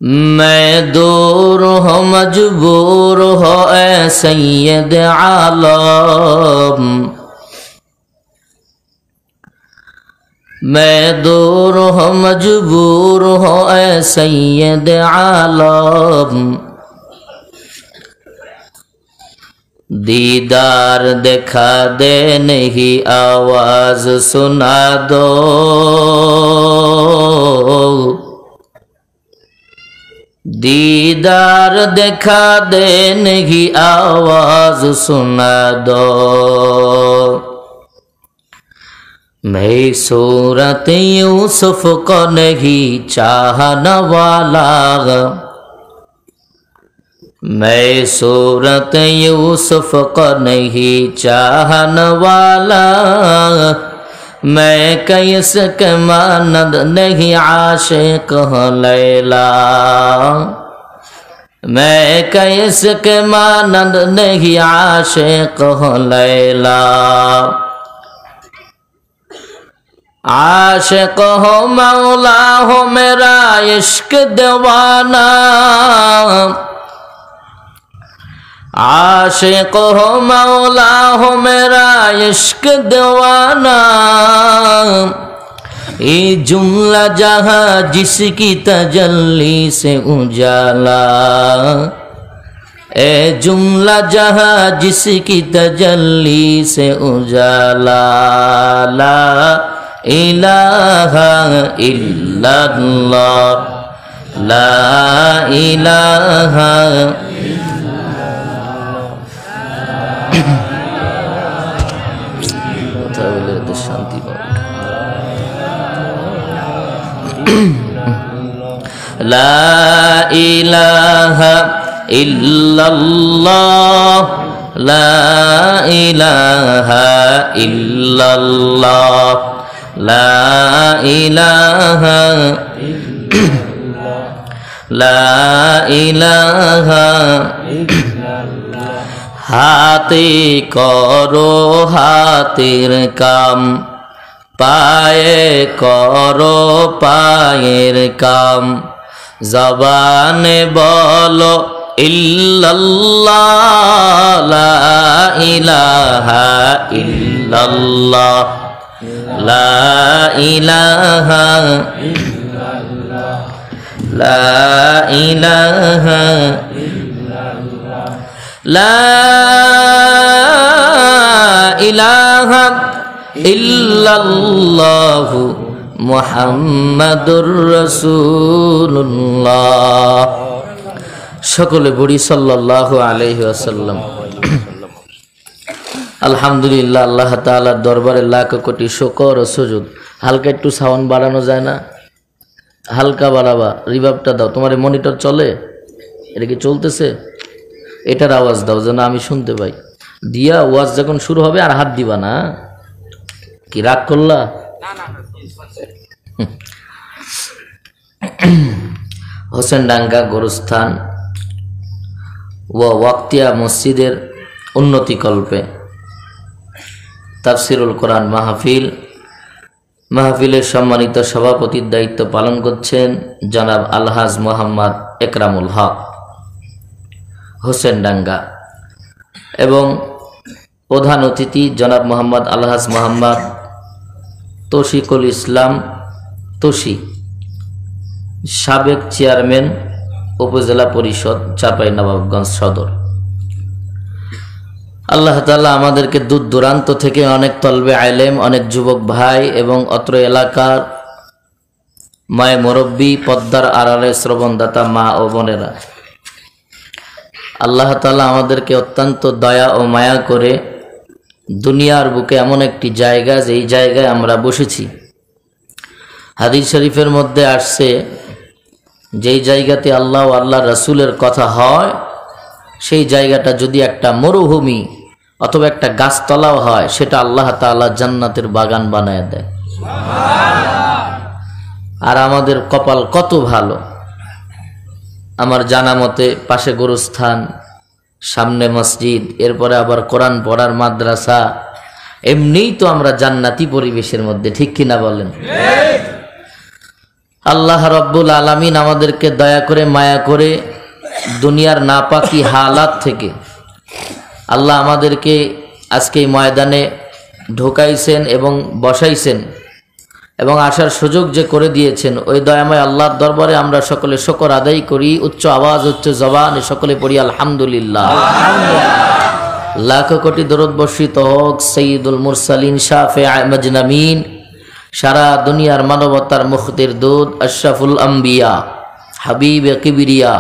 मैं दूर हो मजबूर हो ए सैयद आलम, मैं दूर हो मजबूर हो ए सैयद आलम, दीदार दिखा दे नहीं आवाज सुना दो, दीदार दिखा दे नहीं आवाज सुना दो। मैं सूरत यूसुफ को नहीं चाहने वाला, मैं सूरत यूसुफ को नहीं चाहने वाला, मैं कैस के मानद नहीं आशिक हूँ लैला, मैं कैस के मानद नहीं आशिक हूँ लैला, आशिक हो मौला हो मेरा इश्क दीवाना, आशिक हो मौला हो मेरा इश्क दीवाना, ये जुमला जहाँ जिसकी तजल्ली से उजाला, ए जुमला जहाँ जिसकी तजल्ली से उजाला, ला इलाहा इल्लल्लाह, ला इलाहा शांति ला इलाहा इल्लल्लाह, ला इलाहा इल्लल्लाह, ला इलाहा ला इलाहा। हाथे करो हाथेर काम, पाए करो पाয়ের काम, জবানে বলো ইল্লাল্লাহ, লা ইলাহা ইল্লাল্লাহ, লা ইলাহা ইল্লাল্লাহ, লা ইলাহা ইল্লাল্লাহ, লা ইলাহা ইল্লাল্লাহ মুহাম্মাদুর রাসূলুল্লাহ। সকলে পড়ি সাল্লাল্লাহু আলাইহি ওয়াসাল্লাম। আলহামদুলিল্লাহ, আল্লাহ তাআলার দরবারে লাখ কোটি শুকর ও সুজুদ। হালকা একটু সাউন্ড বাড়ানো যায় না? হালকা বাড়াবা, রিভার্বটা দাও। তোমার মনিটর চলে? এটা কি চলতেছে? এটার আওয়াজ দাও যেন আমি শুনতে পাই। দিয়া ওয়াজ যখন শুরু হবে আর হাত দিবা না। কি রাগ করলা? হোসেনডাঙ্গা গোরস্থান ও ওয়াক্তিয়া মসজিদের উন্নতি কল্পে তাফসিরুল কোরআন মাহফিলের সম্মানিত সভাপতির দায়িত্ব পালন করছেন জনাব আলহাজ মোহাম্মদ একরামুল হক হোসেনডাঙ্গা, এবং প্রধান অতিথি জনাব মোহাম্মদ আলহাজ মোহাম্মদ তৌশিকুল ইসলাম তোষী, সাবেক চেয়ারম্যান উপজেলা পরিষদ চাঁপাইনবাবগঞ্জ সদর। আল্লাহ তাআলা আমাদেরকে দূর দূরান্ত থেকে অনেক তলবে আলেম, অনেক যুবক ভাই এবং অত্র এলাকার মায়ে মুরব্বী, পদ্মার আড়ালে শ্রবণদাতা মা ও বোনেরা, আল্লাহ তাআলা আমাদেরকে অত্যন্ত দয়া ও মায়া করে দুনিয়ার বুকে এমন একটি জায়গা, যেই জায়গায় আমরা বসেছি, হাদিস শরীফের মধ্যে আসছে, যেই জায়গাতে আল্লাহ ও আল্লাহ রাসূলের কথা হয়, সেই জায়গাটা যদি একটা মরুভূমি অথবা একটা গাছতলাও হয়, সেটা আল্লাহ তাআলা জান্নাতের বাগান বানায় দেয়। আর আমাদের কপাল কত ভালো! আমার জানা মতে পাশে গোরস্থান, সামনে মসজিদ, এরপরে আবার কোরআন পড়ার মাদ্রাসা, এমনিই তো আমরা জান্নাতি পরিবেশের মধ্যে, ঠিক কিনা বলেন? আল্লাহ রব্বুল আলামিন আমাদেরকে দয়া করে মায়া করে দুনিয়ার নাপাকি হালাত থেকে আল্লাহ আমাদেরকে আজকে এই ময়দানে ঢোকাইছেন এবং বসাইছেন এবং আসার সুযোগ যে করে দিয়েছেন, ওই দয়াময় আল্লাহর দরবারে আমরা সকলে শুকর আদায় করি। উচ্চ আওয়াজ, উচ্চ জবানে সকলে পড়ি আলহামদুলিল্লাহ। লাখ কোটি দরুদ বর্ষিত হোক সৈয়দুল মুরসালিন শাফিঈ মাজনামিন, সারা দুনিয়ার মানবতার মুখতির দুধ আশরাফুল আম্বিয়া হাবিবে কিবরিয়া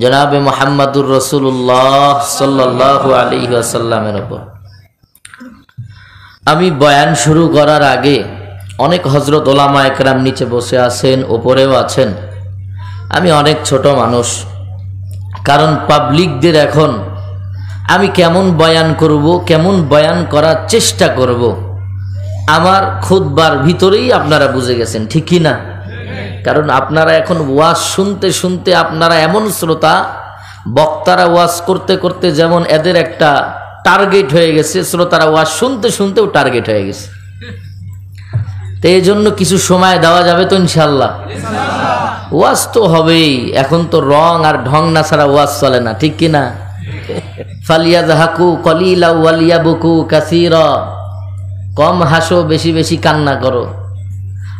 জনাবে মুহাম্মাদুর রাসূলুল্লাহ সাল্লাল্লাহু আলাইহি ওয়াসাল্লামের উপর। আমি বয়ান শুরু করার আগে অনেক হযরত ওলামা একরাম নিচে বসে আছেন, উপরেও আছেন। আমি অনেক ছোট মানুষ, কারণ পাবলিকদের এখন আমি কেমন বয়ান করব, কেমন বয়ান করার চেষ্টা করব, আমার খুতবার ভিতরেই আপনারা বুঝে গেছেন, ঠিক কি না? কারণ আপনারা এখন ওয়াজ শুনতে শুনতে আপনারা এমন শ্রোতা, বক্তারা ওয়াজ করতে করতে যেমন এদের একটা টার্গেট হয়ে গেছে, শ্রোতারা ওয়াজ শুনতে শুনতেও টার্গেট হয়ে গেছে। তো এই জন্য কিছু সময় দেওয়া যাবে তো ইনশাল্লাহ? ওয়াজ তো হবেই, এখন তো রং আর ঢং না ছাড়া ওয়াজ চলে না, ঠিক কি না? ফালিয়াযহাকু কলিলা ওয়ালিয়াবকু কাসীরা, কম হাসো বেশি বেশি কান্না করো।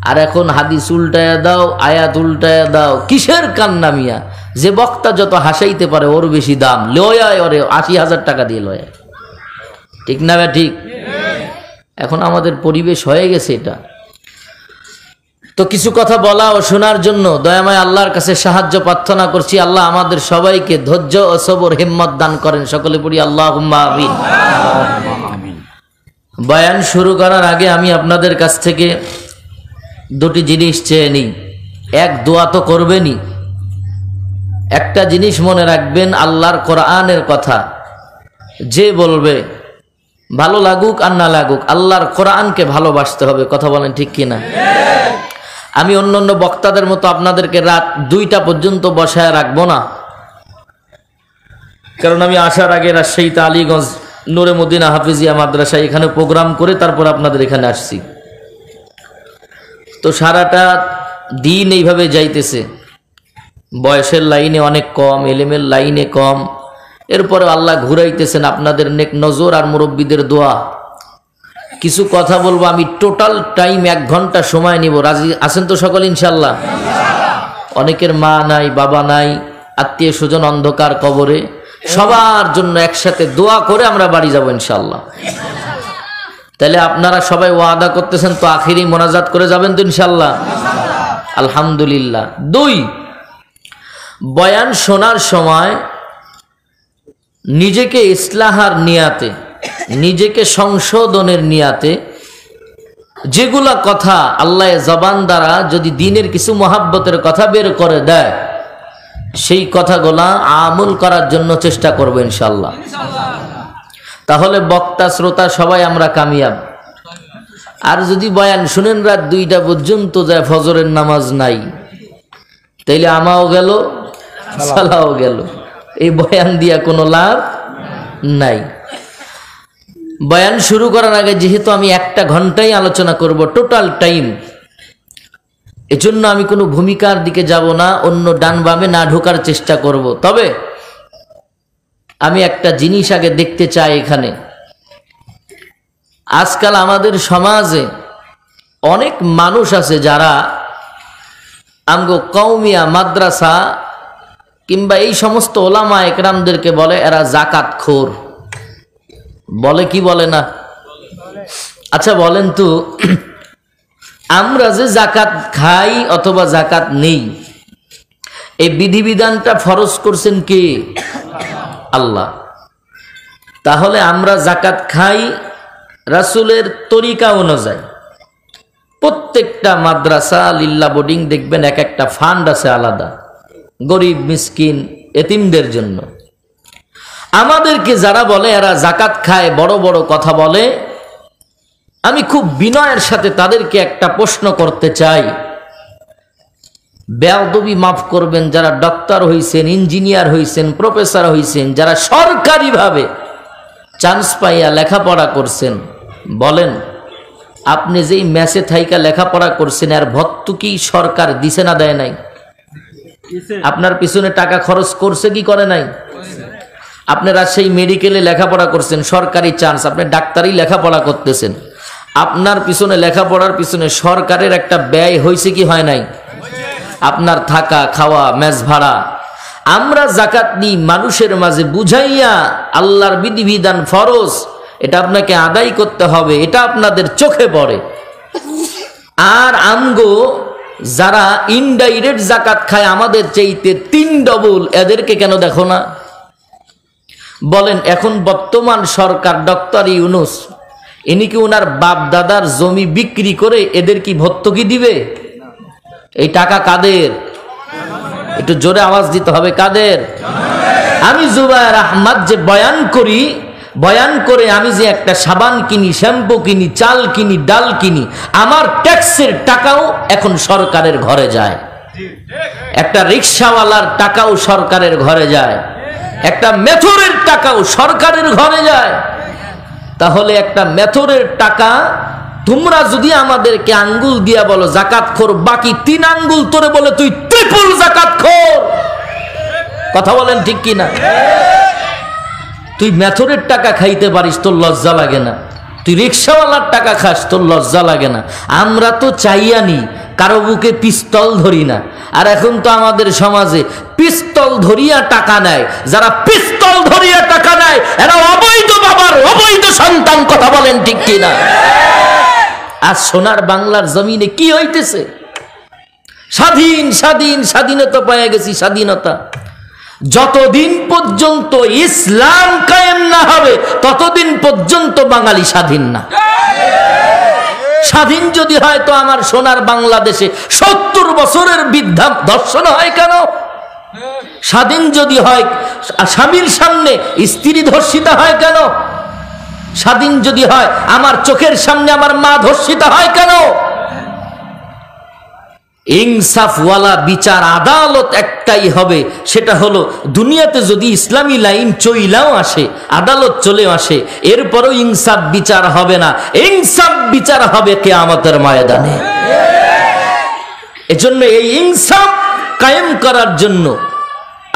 আর এখন হাদিস উল্টায়া দাও, আয়াত উল্টায়া দাও, কিসের কান্না মিয়া? যে বক্তা যত হাসাইতে পারে ওর বেশি দাম, লয়ায় ওরে ৮০,০০০ টাকা দিয়ে লয়ায়, ঠিক না ভাই? ঠিক। এখন আমাদের পরিবেশ হয়ে গেছে এটা। তো কিছু কথা বলা ও শোনার জন্য দয়াময় আল্লাহর কাছে সাহায্য প্রার্থনা করছি। আল্লাহ আমাদের সবাইকে ধৈর্য ও সবর হিম্মত দান করেন, সকলে পড়ি আল্লাহুম্মা আমিন। বয়ান শুরু করার আগে আমি আপনাদের কাছ থেকে দুটি জিনিস চেয়ে নিই। এক, দোয়া তো করবেনই। একটা জিনিস মনে রাখবেন, আল্লাহর কোরআনের কথা যে বলবে, ভালো লাগুক আর না লাগুক, আল্লাহর কোরআনকে ভালোবাসতে হবে। কথা বলেন ঠিক কিনা? আমি অন্যান্য বক্তাদের মতো আপনাদেরকে রাত 2টা পর্যন্ত বসায় রাখবো না, কারণ আমি আসার আগে রাজশাহীতে আলীগঞ্জ নূরে মদিনা হাফিজিয়া মাদ্রাসা এখানে প্রোগ্রাম করে তারপর আপনাদের এখানে আসছি। তো সারাটা দিন এইভাবে যাইতেছে, বয়সের লাইনে অনেক কম, এলেমের লাইনে কম, এরপরে আল্লাহ ঘুরাইতেছেন আপনাদের নেক নজর আর মুরব্বীদের দোয়া। কিছু কথা বলবো আমি, টোটাল টাইম 1 ঘন্টা সময় নিব। রাজি আছেন তো সকল ইনশাল্লাহ? অনেকের মা নাই, বাবা নাই, আত্মীয় স্বজন অন্ধকার কবরে, সবার জন্য একসাথে দোয়া করে আমরা বাড়ি যাব ইনশাল্লাহ। তাহলে আপনারা সবাই ওয়াদা করতেছেন তো, আখিরি মোনাজাত করে যাবেন তো ইনশাল্লাহ? আলহামদুলিল্লাহ। 2, বয়ান শোনার সময় নিজেকে ইসলাহার নিয়াতে, নিজেকে সংশোধনের নিয়াতে যেগুলা কথা আল্লাহ জবান দ্বারা যদি দিনের কিছু মহাব্বতের কথা বের করে দেয়, সেই কথাগুলা আমল করার জন্য চেষ্টা করবো ইনশাল্লাহ। তাহলে বক্তা শ্রোতা সবাই আমরা কামিয়াব। আর যদি বয়ান শুনেন রাত 2টা পর্যন্ত যায়, ফজরের নামাজ নাই, তাইলে আমাও গেল, সালাও গেল, এই বয়ান দিয়া কোনো লাভ নাই। বয়ান শুরু করার আগে যেহেতু আমি 1টা ঘন্টাই আলোচনা করব টোটাল টাইম, এজন্য আমি কোনো ভূমিকার দিকে যাব না, অন্য ডান বামে না ঢোকার চেষ্টা করব। তবে আমি একটা জিনিস আগে দেখতে চাই, এখানে আজকাল আমাদের সমাজে অনেক মানুষ আছে যারা আমগো কওমিয়া মাদ্রাসা কিংবা এই সমস্ত ওলামা একরামদেরকে বলে এরা জাকাত খোর। বলে কি বলে না? আচ্ছা বলেন তো, আমরা যে জাকাত খাই অথবা জাকাত নেই, এই বিধিবিধানটা ফরজ করছেন কে? আল্লাহ। তাহলে আমরা জাকাত খাই রাসূলের তরিকা অনুযায়ী। প্রত্যেকটা মাদ্রাসা, লিল্লা বোর্ডিং দেখবেন এক একটা ফান্ড আছে আলাদা, গরিব মিসকিন এতিমদের জন্য। আমাদেরকে যারা বলে এরা জাকাত খায়, বড় বড় কথা বলে, আমি খুব বিনয়ের সাথে তাদেরকে একটা প্রশ্ন করতে চাই। বেয়াদবি মাফ করবেন, যারা ডক্টর হইছেন, ইঞ্জিনিয়ার হইছেন, প্রফেসর হইছেন, যারা সরকারিভাবে চান্স পাইয়া লেখাপড়া করছেন, বলেন আপনি যেই মেসে থাইকা লেখাপড়া করছেন আর ভর্তুকি সরকার দিছে না দেয় নাই? আপনার পিছনে টাকা খরচ করছে কি করে নাই? আপনারা সেই মেডিকেলে লেখাপড়া করছেন, সরকারি চান্স, আপনি ডাক্তারি লেখাপড়া করতেছেন, আপনার পিছনে লেখাপড়ার পিছনে সরকারের একটা ব্যয় হয়েছে কি হয় নাই? আপনার থাকা খাওয়া মেস ভাড়া। আমরা যাকাত নিই মানুষের মাঝে বুঝাইয়া, আল্লাহর বিধিবিধান ফরজ, এটা আপনাকে আদায় করতে হবে, এটা আপনাদের চোখে পড়ে। আর আমগো যারা ইনডাইরেক্ট যাকাত খায় আমাদের চাইতে 3 ডবল, এদেরকে কেন দেখো না? বলেন, এখন বর্তমান সরকার ডক্টর ইউনূস, ইনি কি ওনার বাপ দাদার জমি বিক্রি করে এদের কি ভর্তুকি দিবে? এই টাকা কাদের? একটু জোরে আওয়াজ দিতে হবে, কাদের? আমি জুবায়ের আহমদ যে বয়ান করি, বয়ান করে আমি যে একটা সাবান কিনি, শ্যাম্পু কিনি, চাল কিনি, ডাল কিনি, আমার ট্যাক্সের টাকাও এখন সরকারের ঘরে যায়। একটা রিক্সাওয়ালার টাকাও সরকারের ঘরে যায়, একটা মেথরের টাকাও সরকারের ঘরে যায়। তাহলে একটা মেথরের টাকা তোমরা যদি আমাদেরকে আঙ্গুল দিয়া বলো যাকাত খোর, বাকি 3 আঙ্গুল তোরে বলে তুই ট্রিপল যাকাত খোর। কথা বলেন ঠিক কি না? তুই মেথরের টাকা খাইতে পারিস, তোর লজ্জা লাগে না? তুই রিক্সাওয়ালার টাকা খাস, তোর লজ্জা লাগে না? আমরা তো চাইয়ানি, কারো বুকে পিস্তল ধরি না। আর এখন তো আমাদের সমাজে পিস্তল ধরিয়া টাকা নেয়, যারা পিস্তল ধরিয়া টাকা নেয় এরা অবৈধ বাবার অবৈধ সন্তান। কথা বলেন ঠিক কি না? আর সোনার বাংলার জমিনে কি হইতেছে? স্বাধীন স্বাধীন স্বাধীনতা পেয়ে গেছি, স্বাধীনতা। যতদিন পর্যন্ত ইসলাম কায়েম না হবে ততদিন পর্যন্ত বাঙালি স্বাধীন না। স্বাধীন যদি হয় তো আমার সোনার বাংলাদেশে 70 বছরের বৃদ্ধা ধর্ষণ হয় কেন? স্বাধীন যদি হয় স্বামীর সামনে স্ত্রী ধর্ষিতা হয় কেন? স্বাধীন যদি হয় আমার চোখের সামনে আমার মা ধর্ষিতা হয় কেন? ইনসাফওয়ালা বিচার আদালত একটাই হবে, সেটা হলো দুনিয়াতে যদি ইসলামী লাইন চইলাও আসে, আদালত চলেও আসে, এরপরও ইনসাফ বিচার হবে না। ইনসাফ বিচার হবে কিয়ামতের ময়দানে। এজন্য এই ইনসাফ কায়েম করার জন্য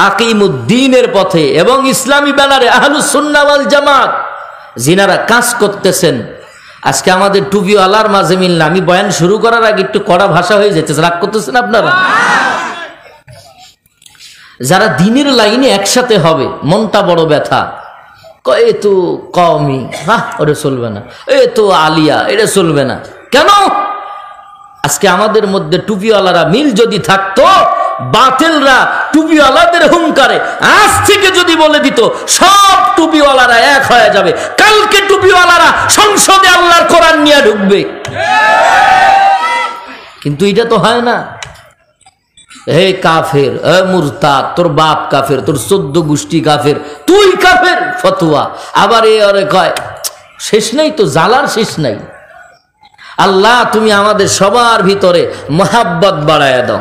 আকিমুদ্দিনের পথে এবং ইসলামী ব্যানারে আহলুস সুন্নাহ ওয়াল জামাত যিনারা কাজ করতেছেন, আজকে আমাদের টুপিওয়ালার মাঝে মিল না। আমি বয়ান শুরু করার আগে একটু কড়া ভাষা হয়ে যেতেছে, রাগ করতেছেন আপনারা? যারা দিনের লাইনে একসাথে হবে, মনটা বড় ব্যথা, এ তো কওমি, ওটা চলবে না, এ তো আলিয়া, এটা চলবে না। কেন? আজকে আমাদের মধ্যে টুপিওয়ালারা মিল যদি থাকতো, বাতিলরা টুপিওয়ালাদের হুঙ্কারে আজ থেকে যদি বলে দিত সব টুপিওয়ালারা এক হয়ে যাবে, কালকে টুপিওয়ালারা সংসদে আল্লাহর কোরআন নিয়ে ঢুকবে। কিন্তু এটা তো হয় না। হে কাফের, এ মুরতাদ, তোর বাপ কাফের, তোর 14 গোষ্ঠী কাফের, তুই কাফের ফতোয়া। আবার এ আরে কয় শেষ নাই তো, জ্বালার শেষ নাই। আল্লাহ তুমি আমাদের সবার ভিতরে মহাব্বত বাড়ায়া দাও,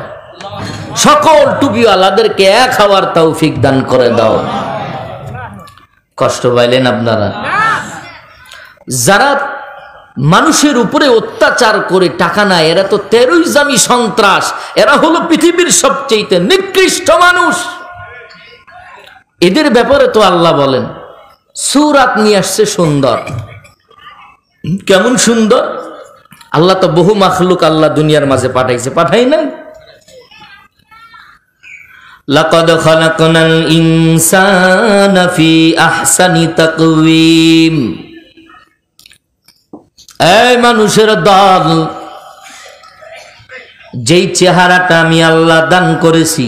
সকল টুপিওয়ালাদেরকে এক হওয়ার তৌফিক দান করে দাও। কষ্ট পাইলেন আপনারা? যারা মানুষের উপরে অত্যাচার করে টাকা নেয় এরা তো টেররিজমি সন্ত্রাস, এরা হলো পৃথিবীর সবচেয়ে নিকৃষ্ট মানুষ। এদের ব্যাপারে তো আল্লাহ বলেন, সূরাত নিয়ে আসছে সুন্দর। কেমন সুন্দর? আল্লাহ তো বহু মাখলুক আল্লাহ দুনিয়ার মাঝে পাঠাইছে, পাঠাই নাই? লাকাদ খালাকনাল ইনসানা ফি আহসানি তাকওয়িম। এই মানুষের দল, যেই চেহারাটা আমি আল্লাহ দান করেছি,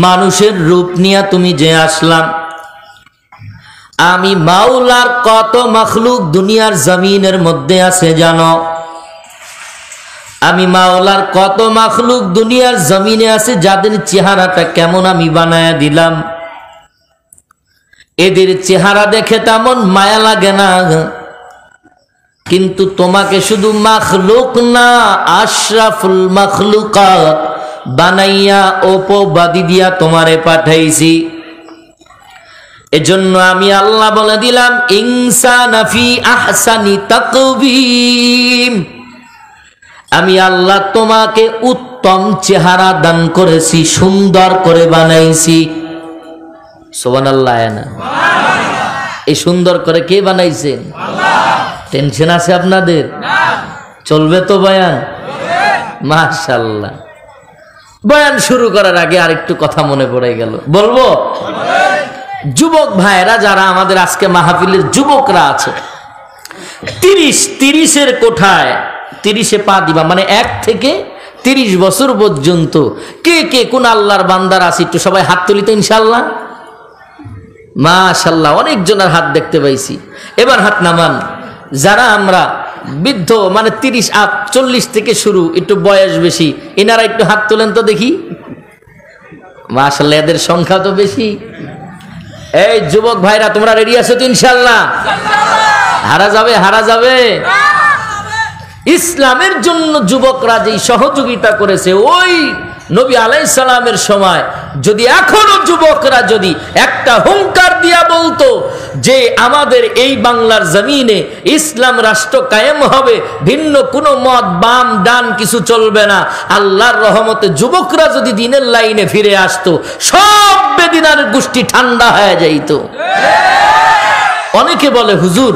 মানুষের রূপ নিয়ে তুমি যে আসলাম, আমি মাওলার কত মাখলুক দুনিয়ার জমিনের মধ্যে আছে জানো? আমি মাওলার কত মাখলুক দুনিয়ার জমিনে আছে যাদের চেহারাটা কেমন আমি বানায়া দিলাম। এদের চেহারা দেখে তেমন মায়া লাগে না, কিন্তু তোমাকে শুধু মাখলুক না, আশরাফুল মাখলুকাত বানাইয়া উপবাদী দিয়া তোমারে পাঠাইছি। এজন্য আমি আল্লাহ বলে দিলাম ইনসানা ফি আহসানি তাকবীম, আমি আল্লাহ তোমাকে উত্তম চেহারা দান করেছি, সুন্দর করে বানাইছি। সুবহানাল্লাহ। না এই সুন্দর করে কে বানাইছেন? টেনশন আছে আপনাদের? চলবে তো বয়ান? মাশাআল্লাহ। বয়ান শুরু করার আগে আরেকটু কথা মনে পড়ে গেল, বলবো? যুবক ভাইরা যারা আমাদের আজকে মাহফিলের যুবকরা আছে, 30-30-এর কোঠায় 30-এ পা দিবা, মানে 1 থেকে 30 বছর পর্যন্ত কে কে কোন আল্লাহর বান্দার আছে একটু সবাই হাত তুলি তো ইনশাআল্লাহ। মাশাআল্লাহ, অনেক জনের হাত দেখতে পাইছি। এবার হাত নামান যারা আমরা বৃদ্ধ, মানে 30-40 থেকে শুরু, একটু বয়স বেশি, এনারা একটু হাত তোলেন তো দেখি। মাশাআল্লাহ, এদের সংখ্যা তো বেশি। এই যুবক ভাইরা তোমরা রেডি আছো তো ইনশাআল্লাহ? হারা যাবে, হারা যাবে। ইসলামের জন্য যুবকরা যেই সহযোগিতা করেছে ওই নবী আলাইহিস সালামের সময়, যদি এখনো যুবকরা যদি একটা হুঙ্কার দিয়া বলতো যে আমাদের এই বাংলার জমিনে ইসলাম রাষ্ট্র কায়েম হবে, ভিন্ন কোনো মত বাম ডান কিছু চলবে না, আল্লাহর রহমতে যুবকরা যদি দিনের লাইনে ফিরে আসতো, সব বেদিনার গোষ্ঠী ঠান্ডা হয়ে যাইত। অনেকে বলে হুজুর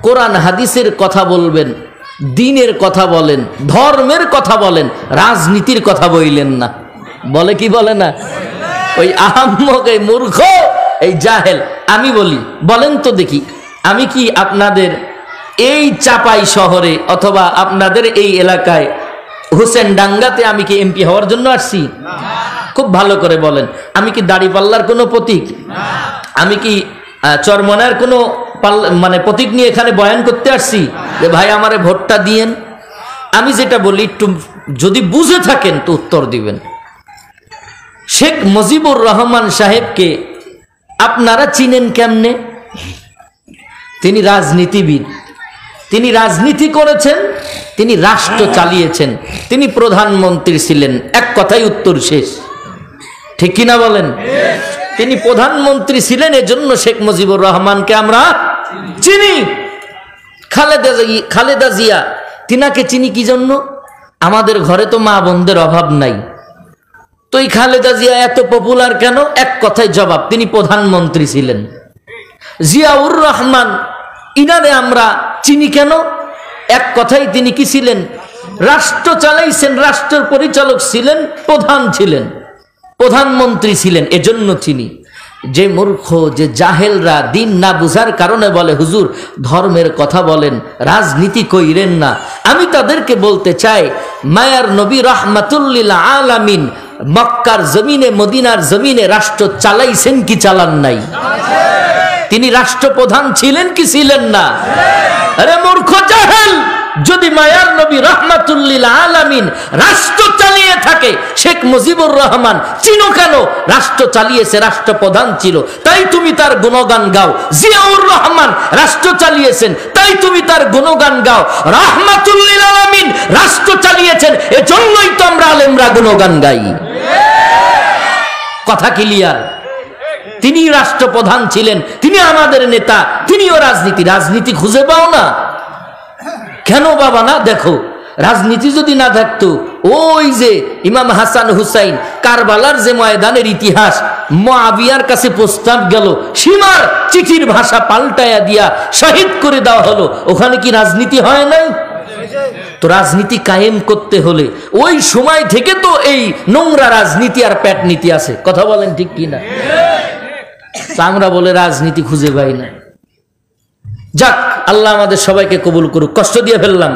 কোরআন হাদিসের কথা বলবেন, দিনের কথা বলেন, ধর্মের কথা বলেন, রাজনীতির কথা বইলেন না। বলে কি বলে না? ওই আহাম্মক, এই মূর্খ, এই জাহেল। আমি বলি, বলেন তো দেখি, আমি কি আপনাদের এই চাপাই শহরে অথবা আপনাদের এই এলাকায় হোসেন ডাঙ্গাতে আমি কি এমপি হওয়ার জন্য আসছি? খুব ভালো করে বলেন, আমি কি দাড়িপাল্লার কোনো প্রতীক? আমি কি চরমনার কোনো মানে প্রতীক নিয়ে এখানে বয়ান করতে আসছি যে ভাই আমারে ভোটটা দিয়েন? আমি যেটা বলি একটু যদি বুঝে থাকেন তো উত্তর দিবেন। শেখ মুজিবুর রহমান সাহেবকে আপনারা চিনেন কেমনে? তিনি রাজনীতিবিদ, তিনি রাজনীতি করেছেন, তিনি রাষ্ট্র চালিয়েছেন, তিনি প্রধানমন্ত্রী ছিলেন। এক কথাই উত্তর শেষ, ঠিক কিনা বলেন? তিনি প্রধানমন্ত্রী ছিলেন, এজন্য শেখ মুজিবুর রহমানকে আমরা চিনি। খালেদা জিয়া, তিনাকে চিনি কি জন্য? আমাদের ঘরে তো মা বোনদের অভাব নাই, তো এই খালেদা জিয়া এত পপুলার কেন? এক কথায় জবাব, তিনি প্রধানমন্ত্রী ছিলেন। জিয়াউর রহমান, ইনারে আমরা চিনি কেন? এক কথাই তিনি কি ছিলেন? রাষ্ট্র চালাইছেন, রাষ্ট্রের পরিচালক ছিলেন, প্রধান ছিলেন, প্রধানমন্ত্রী ছিলেন, এজন্য চিনি। যে মূর্খ, যে জাহেলরা দিন না বুঝার কারণে বলে হুজুর ধর্মের কথা বলেন, রাজনীতি কইরেন না, আমি তাদেরকে বলতে চাই মায়ার নবী রাহমাতুল লিল আলামিন মক্কার জমিনে, মদিনার জমিনে রাষ্ট্র চালাইছেন কি চালান নাই? তিনি রাষ্ট্রপ্রধান ছিলেন কি ছিলেন না? আরে মূর্খ জাহেল, যদি মায়ার নবী রাহমাতুল লিল আলামিন রাষ্ট্র চালিয়ে থাকে, শেখ মুজিবুর রহমান চিনো কেন? রাষ্ট্র চালিয়েছে, রাষ্ট্রপ্রধান ছিল, তাই তুমি তার গুণগান গাও। জিয়াউর রহমান রাষ্ট্র চালিয়েছেন, তাই তুমি তার গুণগান গাও। রাহমাতুল লিল আলামিন রাষ্ট্র চালিয়েছেন, এজন্যই তো আমরা আলেমরা গুণগান গাই। কথা ক্লিয়ার? তিনি রাষ্ট্রপ্রধান ছিলেন, তিনি আমাদের নেতা, তিনিও রাজনীতি খুঁজে পাও না কেন বাবা? না দেখো, রাজনীতি যদি না থাকতো, ওই যে ইমাম হাসান হুসাইন কারবালার যে ময়দানের ইতিহাস, মুআবিয়ার কাছে প্রস্তাব গেল, সীমার চিঠির ভাষা পাল্টায়া দিয়া শহীদ করে দেওয়া হলো, ওখানে কি রাজনীতি হয় নাই? তো রাজনীতি কায়েম করতে হলে ওই সময় থেকে তো এই নোংরা রাজনীতি আর পেট নীতি আছে। কথা বলেন ঠিক কিনা? আমরা বলে রাজনীতি খুঁজে পাই না। যাক, আল্লাহ আমাদের সবাইকে কবুল করুক। কষ্ট দিয়ে ফেললাম।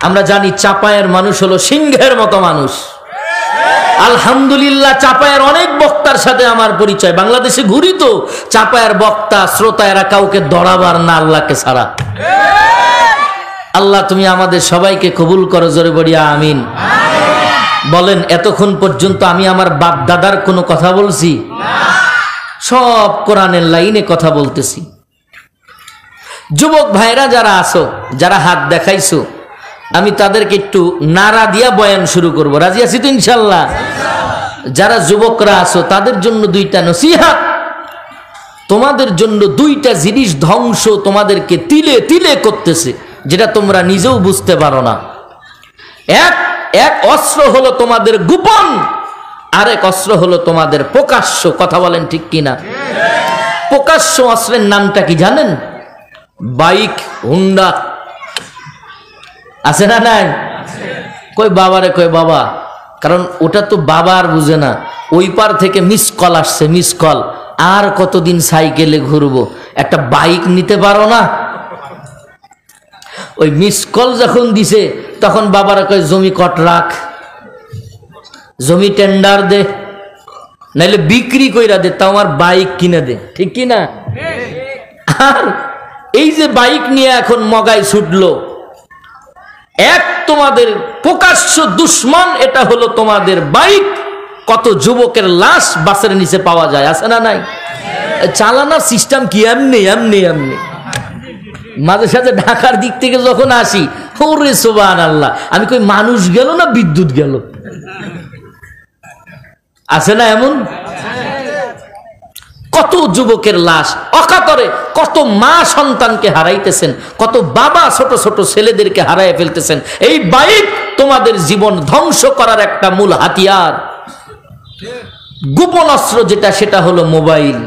আমরা জানি চাপায়ের মানুষ হলো সিংহের মতো মানুষ। আলহামদুলিল্লাহ, চাপায়ের অনেক বক্তার সাথে আমার পরিচয়। বাংলাদেশে ঘুরি তো, চাপায়ের বক্তা শ্রোতা এরা কাউকে দরাবার না আল্লাহকে ছাড়া। আল্লাহ তুমি আমাদের সবাইকে কবুল করো, জোরে বলিয়া আমিন। বলেন, এতক্ষণ পর্যন্ত আমি আমার বাপ দাদার কোনো কথা বলছি? সব কোরআনের লাইনে কথা বলতেছি। যুবক ভাইরা যারা আছো, যারা হাত দেখাইছো, আমি তাদেরকে একটু নারা দিয়া বয়ান শুরু করব। রাজি আছি তো ইনশাল্লাহ? যারা যুবকরা আছো তাদের জন্য দুইটা নসিহত। তোমাদের জন্য দুইটা জিনিস ধ্বংস তোমাদেরকে তিলে তিলে করতেছে, যেটা তোমরা নিজেও বুঝতে পারো না। এক অস্ত্র হলো তোমাদের গোপন, আরেক অস্ত্র হলো তোমাদের প্রকাশ্য। কথা বলেন ঠিক কিনা? প্রকাশ্য অস্ত্রের নামটা কি জানেন? Bike, Honda. আছে না নাই? কই বাবারে, কই বাবা, কারণ ওটা তো বাবা আর বুঝে না। ওই পার থেকে মিস কল আসছে, মিস কল, আর কতদিন সাইকেলে ঘুরবো, একটা বাইক নিতে পারো না? ওই মিস কল যখন দিছে তখন বাবারা কয় জমি কট রাখ, জমি টেন্ডার দে, নাইলে বিক্রি কইরা দে, তাও আমার বাইক কিনে দে। ঠিক কিনা? আর এই যে বাইক নিয়ে এখন মগাই ছুটলো, এক তোমাদের প্রকাশ্য দুশ্মন, এটা হলো তোমাদের বাইক। কত যুবকের লাশ বাসের নিচে পাওয়া যায়, আছে না নাই? চালানোর সিস্টেম কি এমনি এমনি এমনি। মাঝে সাথে ঢাকার দিক থেকে যখন আসি, ওরে সুবহানাল্লাহ, আমি কই মানুষ গেল না বিদ্যুৎ গেল? আছে না এমন? কত যুবকের লাশ অকাতরে, কত মা সন্তানকে হারাইতেছেন, কত বাবা ছোট ছোট ছেলেদেরকে হারাই ফেলতেছেন। এই বাইক তোমাদের জীবন ধ্বংস করার একটা মূল হাতিয়ার। গোপন অস্ত্র যেটা, সেটা হলো মোবাইল।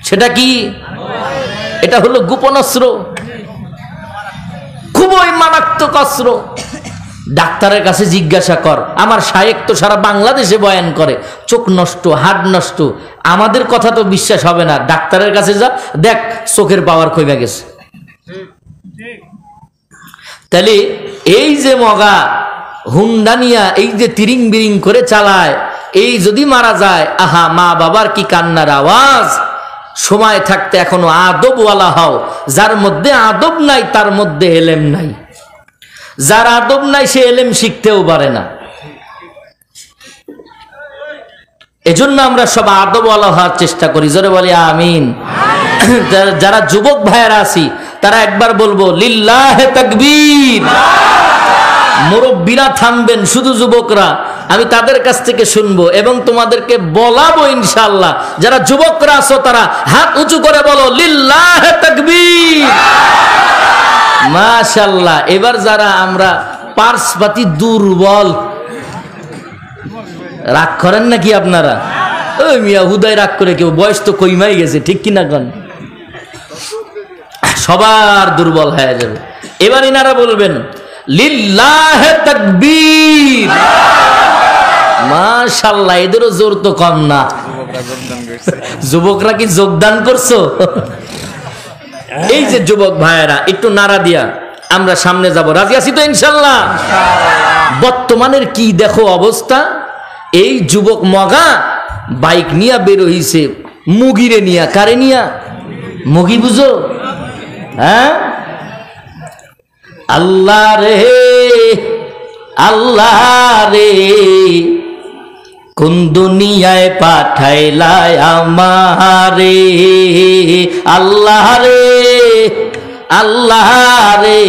সেটা কি? এটা হলো গোপন অস্ত্র, খুবই মারাত্মক অস্ত্র। ডাক্তারের কাছে জিজ্ঞাসা কর, আমার শায়েখ তো সারা বাংলাদেশে বয়ান করে, চোখ নষ্ট, হাড় নষ্ট, আমাদের কথা তো বিশ্বাস হবে না। ডাক্তারের কাছে যা, দেখ চোখের পাওয়ার কমে গেছে। তাহলে এই যে মগা হুন্ডা নিয়া এই যে তিরিং বিরিং করে চালায়, এই যদি মারা যায়, আহা মা বাবার কি কান্নার আওয়াজ। সময় থাকতে এখনো আদবওয়ালা হও। যার মধ্যে আদব নাই তার মধ্যে এলেম নাই, যার আদব নাই সে এলেম শিখতেও পারে না। এজন্য আমরা সব আদবওয়ালা হওয়ার চেষ্টা করি। জোরে বলি আমিন। যারা যুবক ভাইয়েরা আছি তারা একবার বলবো লিল্লাহে তাকবীর। মুরব্বীরা থামবেন, শুধু যুবকরা, আমি তাদের কাছ থেকে শুনবো এবং তোমাদেরকে বলাবো ইনশাআল্লাহ। যারা যুবকরা আছো তারা হাত উঁচু করে বলো লিল্লাহে তাকবীর। মাশাআল্লাহ। এবার যারা আমরা পার্সপাতি দুর্বল, রাগ করেন নাকি আপনারা? ওই মিয়া হুদায় রাগ করে কেউ, বয়স তো কইমাই গেছে, ঠিক কিনা কন? সবার দুর্বল হয়ে যাবে। এবার ইনারা বলবেন লিল্লাহে তাকবীর। মাশাআল্লাহ, এদেরও জোর তো কম না। যুবকরা কি যোগদান করছো? এই যে যুবক ভাইয়েরা, একটু নাড়া দিয়া আমরা সামনে যাব। রাজি আছি তো ইনশাআল্লাহ? বর্তমানের কি দেখো অবস্থা। এই যুবক মগা বাইক নিয়া বের হইছে, মুগিরে নিয়া। কারে নিয়া? মুগি বুঝো? হ্যাঁ, আল্লাহ রে আল্লাহ রে, কোন দুনিয়ায় পাঠাইলাই আমারে। আল্লাহ রে আল্লাহ রে,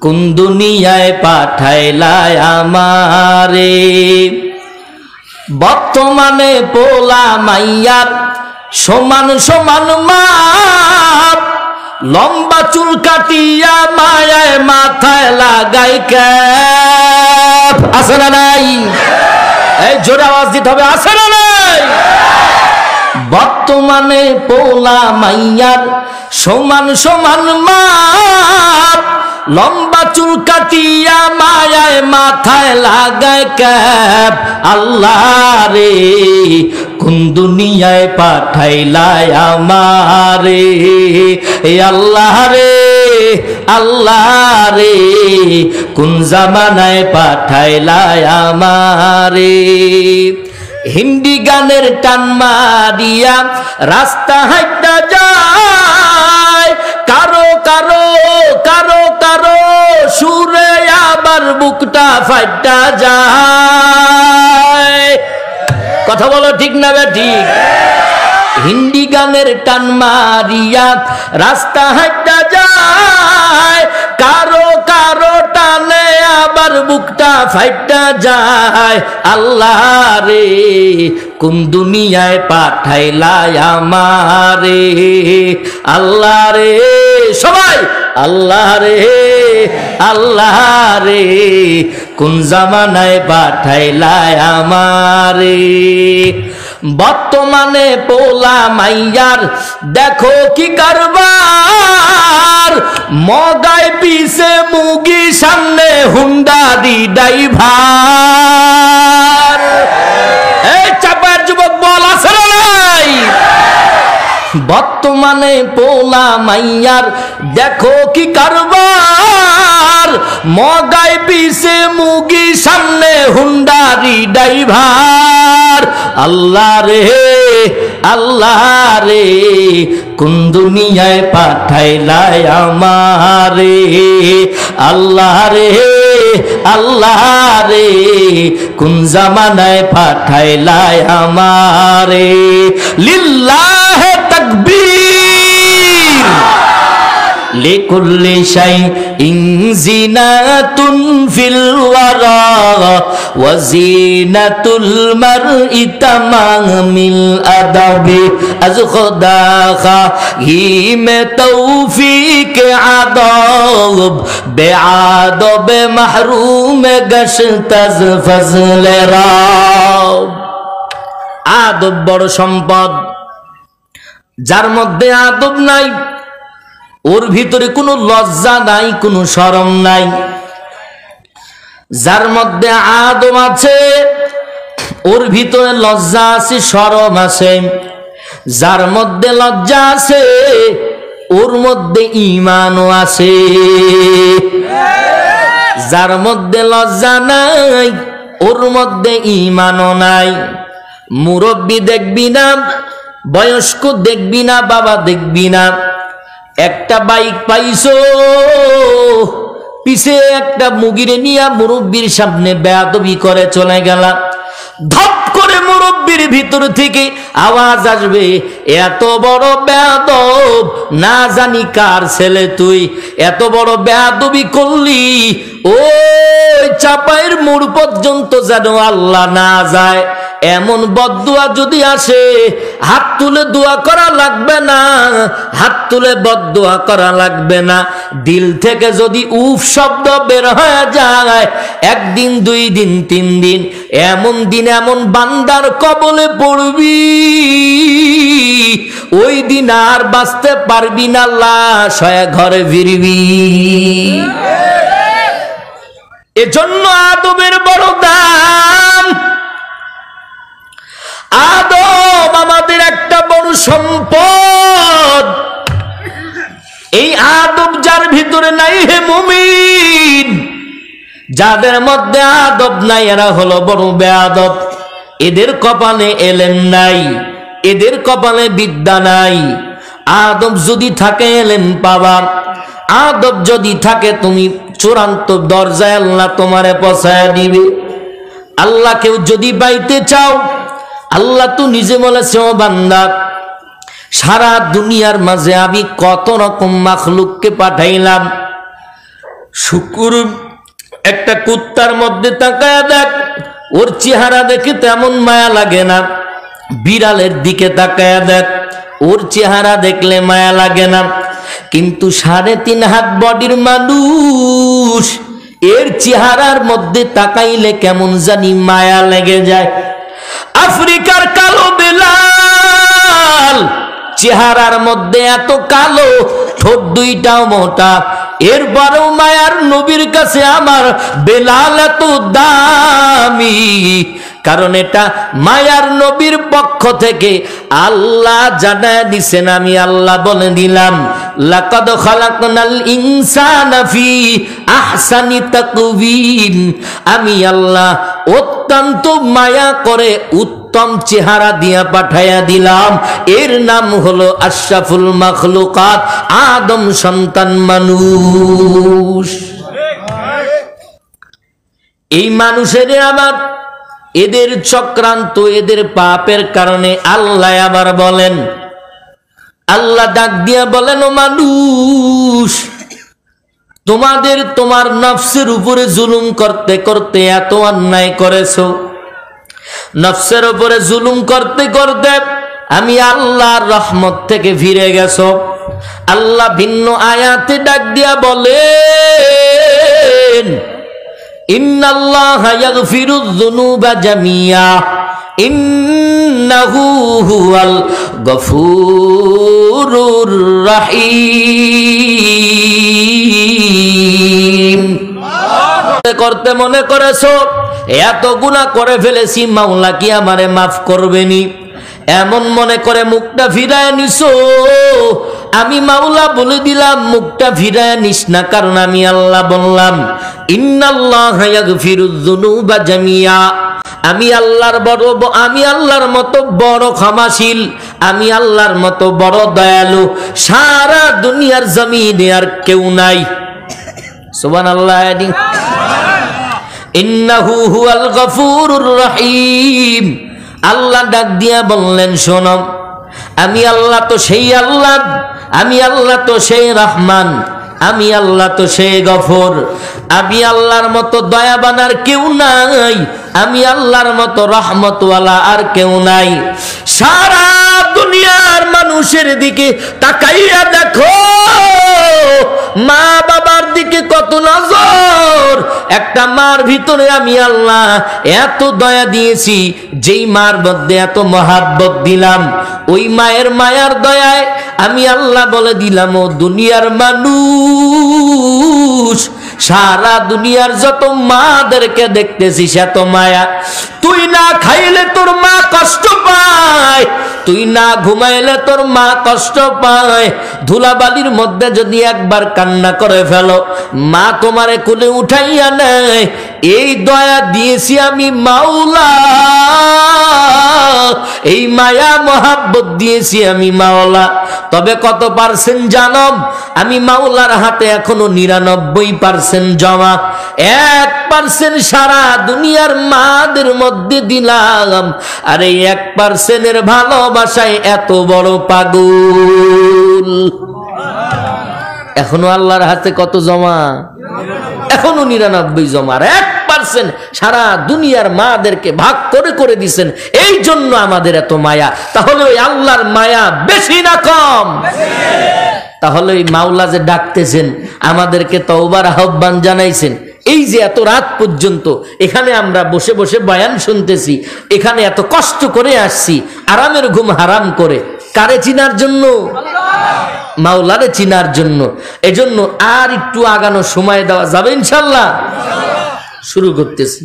কোন দুনিয়ায় পাঠাইলাই আমারে। বর্তমানে পোলা মাইয়ার সমান সমান মাপ, লম্বা চুল কাটিয়া মায়ায় মাথায় লাগাই ক্যাপ। আছে না নাই? এই জোরে আওয়াজ দিতে হবে, আছে না নাই? বর্তমানে পোলা মাইয়ার সমান সমান মাপ, লম্বা চুল কাটিয়া মায়ায় মাথায় লাগায় ক্যাপ। আল্লাহ রে, কোন দুনিয়ায় পাঠাইলাই আমারে। আল্লাহ রে আল্লাহ রে, কোন জামানায় পাঠাইলাই আমারে। হিন্দি গানের টান মারিয়া রাস্তা হাইটা যায়, কারো কারো কারো কারো সুরে আবার বুকটা ফাইটা যায়। কথা বলো ঠিক না বে ঠিক? হিন্দি গানের টান মারিয়া রাস্তা হাইটা যায়, কারো কারো টানে আবার বুকটা ফাইটা যায়, আল্লাহ রে কোন দুনিয়ায় পাঠাইলা আমারে, আল্লাহ রে সবাই আল্লাহ রে, আল্লাহ রে কোন জামানায় পাঠাইলা আমারে। বর্তমানে পোলা মাইয়ার দেখো কি কারবার, মগায় পিছে মুগি সামনে হুন্ডারি ড্রাইভার। এই চাপার যুবক বল আছে না নাই? বর্তমানে পোলা মাইয়ার দেখো কি কারবার, মগায় পিছে মুগি সামনে হুন্ডারি ড্রাইভার। আল্লাহ রে, আল্লাহ রে কোন দুনিয়ায় পাঠাইলা আমারে, আল্লাহ রে, আল্লাহ রে কোন জামানায় পাঠাইলা আমারে। লিল্লাহে তাকবীর। লিকুল্লি শাইইন জিনাতুন ফিল ওয়ারা ওয়া জিনাতুল মারই তামামিল আদাবি আজ খুদা খাহিমে তৌফিক আদব বেআদব মাহরুম গশতাজ ফজলে রাব। আদব বড় সম্পদ, যার মধ্যে আদব নাই ওর ভিতরে কোনো লজ্জা নাই, কোনো শরম নাই। যার মধ্যে আদব আছে ওর ভিতরে লজ্জা আছে, শরম আছে। যার মধ্যে লজ্জা আছে ওর মধ্যে ঈমানও আছে। যার মধ্যে লজ্জা নাই ওর মধ্যে ঈমানও নাই। মুরব্বী দেখবি না, বয়স্ক দেখবি না, বাবা দেখবি না। একটা বাইক পাইছো, পিছে একটা মুগিরে নিয়া মুরব্বীর সামনে বেয়াদবি করে চলে গেলা, ধপ করে মুরব্বীর ভিতর থেকে আওয়াজ আসবে, এত বড় বেয়াদব, না জানি কার ছেলে তুই, এত বড় বেয়াদবি করলি, ওই চাপায়ের মোড় পর্যন্ত যেন আল্লাহ না যায়। এমন বদদুয়া যদি আসে, হাত তুলে দোয়া করা লাগবে না, হাত তুলে বদদুয়া করা লাগবে না। দিল থেকে যদি উফ শব্দ বের হয়ে যায়, একদিন, দুই দিন, তিন দিন, এমন দিন এমন বান্দার কবলে পড়বি, ওই দিন আর বাঁচতে পারবি না, লাশ হয়ে ঘরে ফিরবি। এজন্য আদবের বড় দাম। আদব আমাদের একটা বড় সম্পদ। এই আদব যার ভিতরে নাই, হে মুমিন, যাদের মধ্যে আদব নাই এরা হলো বড় বেয়াদব। এদের কপালে এলেম নাই, এদের কপালে বিদ্যা নাই। আদব যদি থাকে এলেম পাবা, আদব যদি থাকে তুমি চূড়ান্ত দরজায় আল্লাহ তোমারে পৌঁছায় দিবে। আল্লাহকেও যদি পাইতে চাও, আল্লাহ তো নিজে বলেছে, ও বান্দা, সারা দুনিয়ার মাঝে আমি কত রকম মাখলুককে পাঠাইলাম। শুকুর একটা কুত্তার মধ্যে তাকায় দেখ, ওর চেহারা দেখে তেমন মায়া লাগে না। বিড়ালের দিকে তাকায় দেখ, ওর চেহারা দেখলে মায়া লাগে না। কিন্তু 3.5 হাত বডির মানুষ, এর চেহারার মধ্যে তাকাইলে কেমন জানি মায়া লেগে যায়। আফ্রিকার কালো বেলাল, চেহারার মধ্যে এত কালো, ঠোঁট দুইটাও মোটা, এরপরেও মায়ার নবীর কাছে আমার বেলাল এত দামি। কারণ এটা মায়ার নবীর পক্ষ থেকে আল্লাহ জানায় দিছেন। আমি আল্লাহ বলে দিলাম, লাকাদ খালাকনাল ইনসানা ফি আহসানি তাকওয়িম। আমি আল্লাহ অত্যন্ত মায়া করে উত্তম চেহারা দিয়া পাঠাইয়া দিলাম। এর নাম হলো আশরাফুল মাখলুকাত, আদম সন্তান মানুষ। এই মানুষের আমার এদের চক্রান্ত, এদের পাপের কারণে আল্লাহ আবার বলেন, আল্লাহ ডাক দিয়া বলেন, ও মানুষ, তোমার নফসের উপরে জুলুম করতে করতে এত অন্যায় করেছো, নফসের উপরে জুলুম করতে করতে আমি আল্লাহর রহমত থেকে ফিরে গেছো। আল্লাহ ভিন্ন আয়াতে ডাক দিয়া বলেন, ইন্নাল্লাহা ইয়াগফিরুয যুনুবা জামিয়া ইন্নাহু হুয়াল গফুরুর রহিম। করতে মনে করেছো এত গুনাহ করে ফেলেছি, মাওলা কি আমারে মাফ করবেনি, এমন মনে করে মুখটা ফিরায় নিছো। আমি মাওলা বলে দিলাম মুখটা ফিরায় নিস না, কারণ আমি আল্লাহ বললাম ইন্নাল্লাহা ইয়াগফিরুয যুনুবা জামিয়া, আমি আল্লাহর মতো বড় ক্ষমাশীল, আমি আল্লাহর মতো বড় দয়ালু সারা দুনিয়ার জমিনে আর কেউ নাই। সুবহানাল্লাহ। ইন্নাহু হুয়াল গফুরুর রহিম। আল্লাহ ডাক দিয়া বললেন, শোনো, আমি আল্লাহ তো সেই আল্লাহ, আমি আল্লাহ তো সেই রহমান, আমি আল্লাহ তো সেই গফুর। আমি আল্লাহর মতো দয়াবান আর কেউ নাই, আমি আল্লাহর মতো রহমতওয়ালা আর কেউ নাই। সারা দুনিয়ার মানুষের দিকে তাকাইয়া দেখো, মা বাবার দিকে কত নজর। একটা মার ভিতরে আমি আল্লাহ এত দয়া দিয়েছি, যেই মার মধ্যে এত মহাব্বত দিলাম, ওই মায়ের মায়ার দয়ায় আমি আল্লাহ বলে দিলাম, ও দুনিয়ার মানুষ, সারা দুনিয়ার যত মাদেরকে দেখতেছিস এত মায়া। তুই না খাইলে তোর মা কষ্ট পায়, তুই না ঘুমাইলে তোর মা কষ্ট পায়। ধুলাবালির মধ্যে যদি একবার কান্না করে ফেলো, মা তোমারে কোলে উঠাইয়া নেয়। এই দয়া দিয়েছি আমি মাওলা, এই মায়া মহাব্বত দিয়েছি আমি মাওলা। তবে কত পার্সেন্ট জানো? আমি মাওলার হাতে এখনো 99% জমা, 1% সারা দুনিয়ার মাদের মধ্যে দিলাম। আর এই 1%-এর ভালোবাসায় এত বড় পাগল। এখনো আল্লাহর হাতে কত জমা? এখনো 99 জমা, আর 1% সারা দুনিয়ার মাদেরকে ভাগ করে করে দিছেন। এই জন্য আমাদের এত মায়া। তাহলে ওই আল্লাহর মায়া বেশি না কম? তাহলে ওই মাওলা যে ডাকতেছেন, আমাদেরকে তওবার আহ্বান জানাইছেন, এই যে এত রাত পর্যন্ত এখানে আমরা বসে বসে বয়ান শুনতেছি, এখানে এত কষ্ট করে আসছি, আরামের ঘুম হারাম করে, কারে চিনার জন্য? মাওলারে চিনার জন্য। এজন্য আর একটু আগানো সময় দেওয়া যাবে ইনশাআল্লাহ। শুরু করতেছি।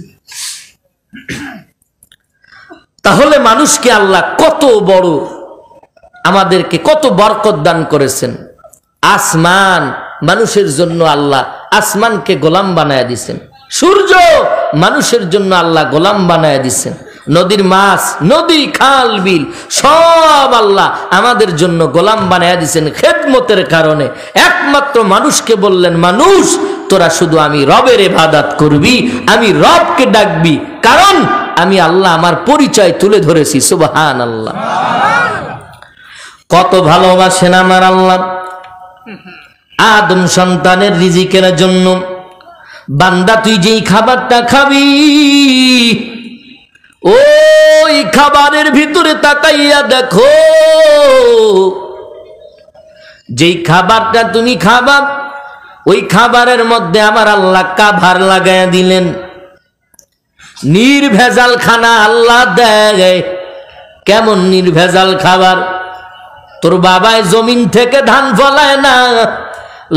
তাহলে মানুষকে আল্লাহ কত বড়, আমাদেরকে কত বরকত দান করেছেন। আসমান মানুষের জন্য আল্লাহ আসমানকে গোলাম বানায় দিছেন, সূর্য মানুষের জন্য আল্লাহ গোলাম বানায় দিছেন, নদীর মাছ, নদী, খাল, বিল সব আল্লাহ আমাদের জন্য গোলাম বানায় দিছেন খেদমতের কারণে। একমাত্র মানুষকে বললেন, মানুষ তোরা শুধু আমি রবের ইবাদত করবি, আমি রবকে ডাকবি, কারণ আমি আল্লাহ আমার পরিচয় তুলে ধরেছি। সুবহানাল্লাহ। কত ভালোবাসেন আমার আল্লাহ। আদম সন্তানের রিজিকের জন্য, বান্দা তুই যেই খাবারটা খাবি, ওই খাবারের ভিতরে তাকাইয়া দেখো, যেই খাবারটা তুমি খাবা, ওই খাবারের মধ্যে আমার আল্লাহ কাভার লাগাইয়া দিলেন। নির্ভেজাল খানা আল্লাহ দেয়। কেমন নির্ভেজাল খাবার? তোর বাবায় জমিন থেকে ধান ফলায় না,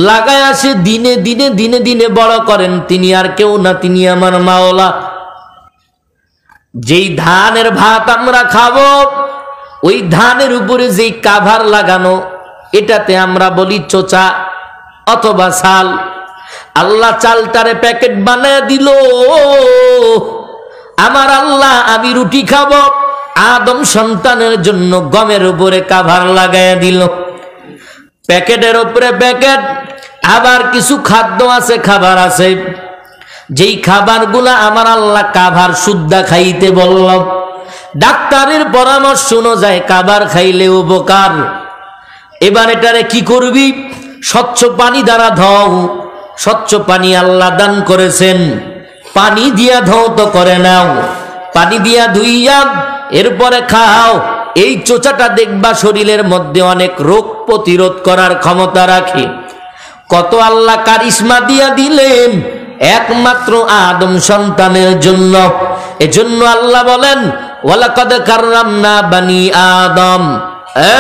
লাগায় আসে, দিনে দিনে দিনে দিনে বড় করেন, তিনি আর কেউ না, তিনি আমার মাওলা। যেই ধানের ভাত আমরা খাবো, ওই ধানের উপরে যেই কাভার লাগানো, এটাতে আমরা বলি চোচা অথবা চাল। আল্লাহ চালটারে প্যাকেট বানায় দিল। আমার আল্লাহ, আমি রুটি খাবো, আদম সন্তানের জন্য গমের উপরে কাভার লাগাইয়া দিল, প্যাকেটের উপরে প্যাকেট। আবার কিছু খাদ্য আছে, খাবার আছে, যেই খাবারগুলা আমার আল্লাহ কাভার শুদ্ধা খাইতে বলল। ডাক্তারের পরামর্শ অনুযায়ী খাবার খাইলে উপকার। এবার এটারে কি করবি? স্বচ্ছ পানি দ্বারা ধোও, স্বচ্ছ পানি আল্লাহ দান করেছেন, পানি দিয়া ধৌত করে নাও, পানি দিয়া ধুইয়া এরপরে খাও। এই চোচাটা দেখবা শরীরের মধ্যে অনেক রোগ প্রতিরোধ করার ক্ষমতা রাখে। কত আল্লাহ কারিশমা দিয়া দিলেন একমাত্র আদম সন্তানের জন্য। এজন্য আল্লাহ বলেন ওয়ালাকাদ কাররামনা বানি আদম,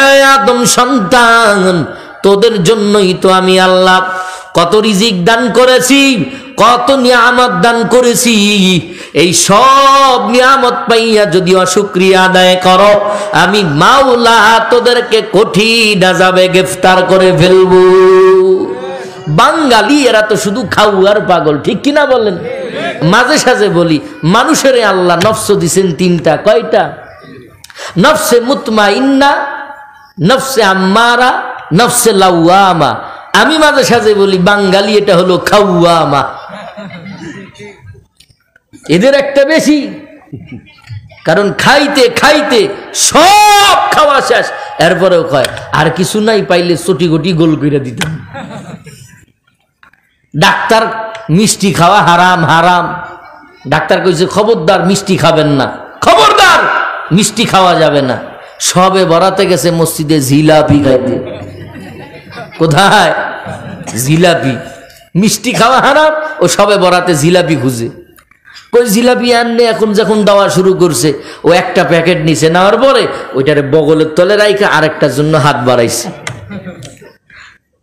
এই আদম সন্তান তোদের জন্যই তো আমি আল্লাহ কত রিজিক দান করেছি, কত নিয়ামত দান করেছি। এই সব নিয়ামত পাইয়া যদি অশুকরিয়া আদায় করো, আমি মাওলা তোদেরকে কঠিন আযাবে গ্রেফতার করে ফেলবো। বাঙালি এরা তো শুধু খাওয়ার পাগল, ঠিক কিনা বলেন? মাঝে সাঝে বলি মানুষের আল্লাহ নফস দিছেন তিনটা। কয়টা? নফসে মুতমাইন্না, নফসে আম্মারা, নফসে লাওয়ামা। আমি মাঝে সাঝে বলি বাঙালি এটা হলো খাওয়ামা। এদের একটা বেশি, কারণ খাইতে খাইতে সব খাওয়া শেষ, এরপরেও কয় আর কিছু নাই, পাইলে চটি গটি গোল করে দিতাম। ডাক্তার মিষ্টি খাওয়া হারাম হারাম, ডাক্তার কইছে খবরদার মিষ্টি খাবেন না, খবরদার মিষ্টি খাওয়া যাবে না। সবে বরাতে গেছে মসজিদে জিলাপি খাইতে। কোথায়? জিলাপি। মিষ্টি খাওয়া হারাম, ও সবে বরাতে জিলাপি খুঁজে। কই জিলাপি আনলে এখন যখন দেওয়া শুরু করছে, ও একটা প্যাকেট নিছে, নেওয়ার পরে ওইটারে বগলের তলে রাইখা আরেকটার জন্য হাত বাড়াইছে।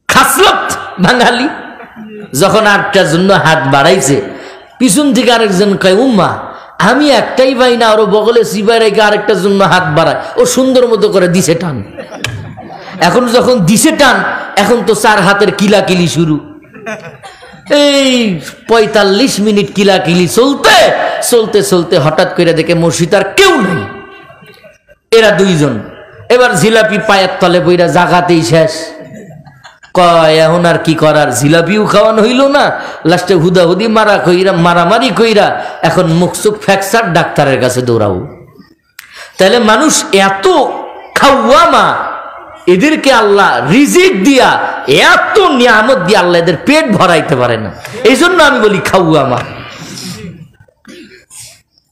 খাসলত বাঙালি। যখন আরেকটার জন্য হাত বাড়াইছে, পিছন থেকে আরেকজন কয় উম্মা আমি একটাই পাই না, ওর বগলে চিবাই রেখে আরেকটার জন্য হাত বাড়ায়। ও সুন্দর মতো করে দিছে টান। এখন যখন দিছে টান, এখন তো 4 হাতের কিলাকিলি শুরু। এই 45 মিনিট কিলাকিলি চলতে চলতে চলতে হঠাৎ করে দেখে মসজিদ আর কেউ নেই, এরা দুইজন। এবার জিলাপি পায়ের তলে বইরা জাগাতেই শেষ। কয় এখন আর কি করার, জিলাপিও খাওয়ানো হইল না, লাস্টে হুদাহুদি মারামারি কইরা এখন মুখ চোখ ফ্র্যাকচার, ডাক্তারের কাছে দৌড়াও। তাহলে মানুষ এত খাওয়ামা, এদেরকে আল্লাহ রিজিক দিয়া এত নিয়ামত দিয়ে আল্লাহ এদের পেট ভরাইতে পারে না। এই জন্য আমি বলি খাওয়ামা।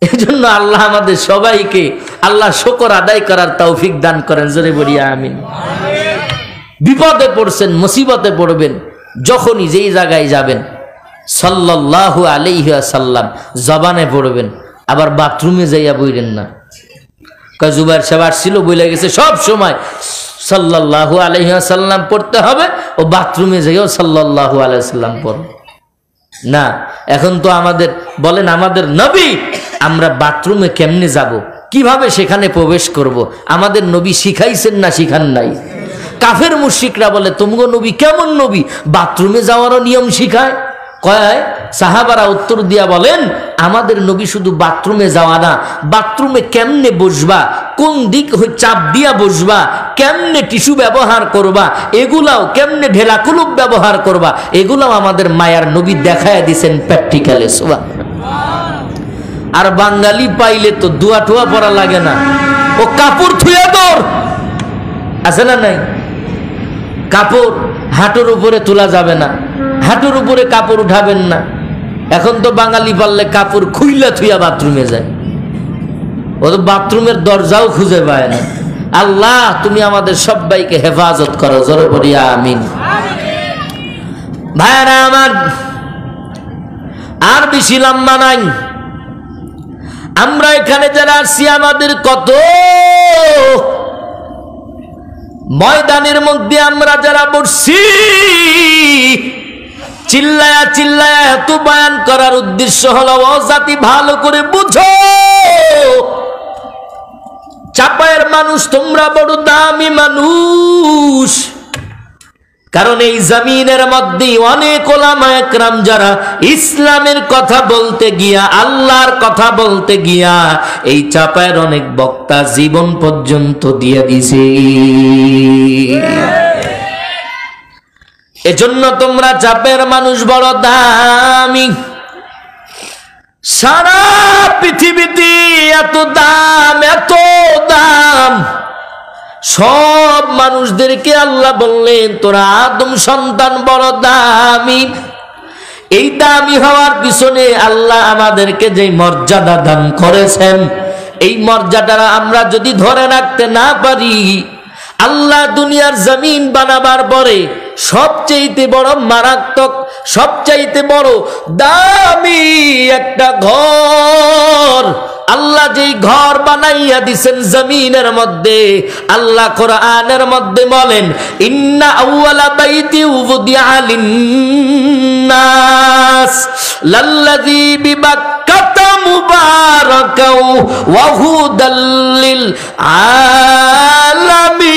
এই জন্য আল্লাহ আমাদের সবাইকে আল্লাহ শুকর আদায় করার তৌফিক দান করেন। জোরে বলি আমিন। বিপদে পড়ছেন, মুসিবতে পড়বেন, যখনই যেই জায়গায় যাবেন সাল্লাল্লাহু আলাইহি ওয়াসাল্লাম জবানে পড়বেন। আবার বাথরুমে যাইয়া বইলেন না। কয় জুবাইর সাহেব আসছিল বইলে গেছে সব সময় সাল্লাল্লাহু আলাইহি ওয়াসাল্লাম পড়তে হবে, ও বাথরুমে যাইও সাল্লাল্লাহু আলাইহি ওয়াসাল্লাম পড় না। এখন তো আমাদের বলেন আমাদের নবী, আমরা বাথরুমে কেমনে যাব, কিভাবে সেখানে প্রবেশ করব, আমাদের নবী শিখাইছেন না শিখান নাই? কাফের মুশরিকরা বলে তোমগো নবী কেমন নবী, বাথরুমে যাওয়ারও নিয়ম শিখায়। কয় সাহাবারা উত্তর দিয়া বলেন আমাদের নবী শুধু বাথরুমে যাওয়া না, বাথরুমে কেমনে বসবা, কোন দিক চাপ দিয়া বসবা, কেমনে টিস্যু ব্যবহার করবা, এগুলাও কেমনে ঢেলা কুলুপ ব্যবহার করবা, এগুলাও আমাদের মায়ার নবী দেখায় দিছেন প্র্যাকটিক্যালে। আর বাঙালি পাইলে তো দুয়া টুয়া পড়া লাগে না, ও কাপড় থুয়া দর আছে না নাই? কাপড় হাঁটুর উপরে তোলা যাবে না, হাঁটুর উপরে কাপড় উঠাবেন না। এখন তো বাঙালি পারলে কাপড় খুইলা থুইয়া বাথরুমে যায়, ও তো বাথরুমের দরজাও খুঁজে পায় না। আল্লাহ তুমি আমাদের সবাইকে হেফাজত করো। জোরে বলি আমিন। ভাইরা আমার, আর বেশি লম্বা নাই। আমরা এখানে যারা আসছি আমাদের কত ময়দানের মধ্যে আমরা যারা বসছি, চিল্লায়া চিল্লায়া এত বয়ান করার উদ্দেশ্য হলো ও জাতি ভালো করে বুঝো, চাপায়ের মানুষ তোমরা বড় দামি মানুষ। কারণ এই জমিনের মধ্যে অনেক ওলামা একরাম যারা ইসলামের কথা বলতে গিয়া, আল্লাহর কথা বলতে গিয়া এই চাপায়ের অনেক বক্তা জীবন পর্যন্ত দিয়ে দিছে। এজন্য তোমরা চাপের মানুষ বড় দামি। সারা পৃথিবীতে এত দাম, এত দাম, সব মানুষদেরকে আল্লাহ বললেন তোরা আদম সন্তান বড় দামি। এই দামি হওয়ার পিছনে আল্লাহ আমাদেরকে যে মর্যাদা দান করেছেন, এই মর্যাদা আমরা যদি ধরে রাখতে না পারি, আল্লাহ দুনিয়ার জমিন বানাবার পরে সবচেয়ে বড় মারাত্মক, সবচাইতে বড় দামি একটা ঘর আল্লাহ যেই ঘর বানাইয়া দিছেন জমিনের মধ্যে, আল্লাহ কোরআনের মধ্যে বলেন, ইন্না আউয়ালা বাইতি উযিআ লিন-নাস লাল্লাযী বিবাক্কাতা মুবারাকাও ওয়া হুদাল লিল আলামিন।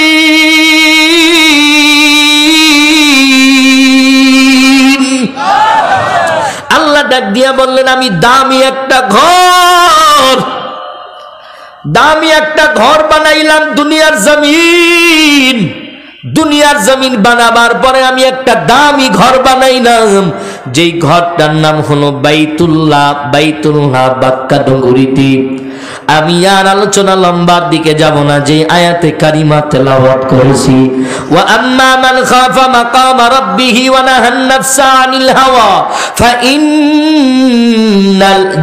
আল্লাহ ডাক দিয়া বললেন, আমি দামি একটা ঘর, দামি একটা ঘর বানাইলাম দুনিয়ার জমিন। দুনিয়ার জমিন বানাবার পরে আমি একটা দামি ঘর বানাইলাম, যেই ঘরটার নাম হলো বাইতুল্লাহ। বাইতুল্লাহ বাক্কা নগরীতে। আমি আর আলোচনা লম্বার দিকে যাব না, যে আয়াতে কারিমা তেলাওয়াত করেছি, ওয়া আম্মা মান খাফা মাকাম রাব্বিহি ওয়া নাহান নাফসা আনিল হাওয়া ফাইন্নাল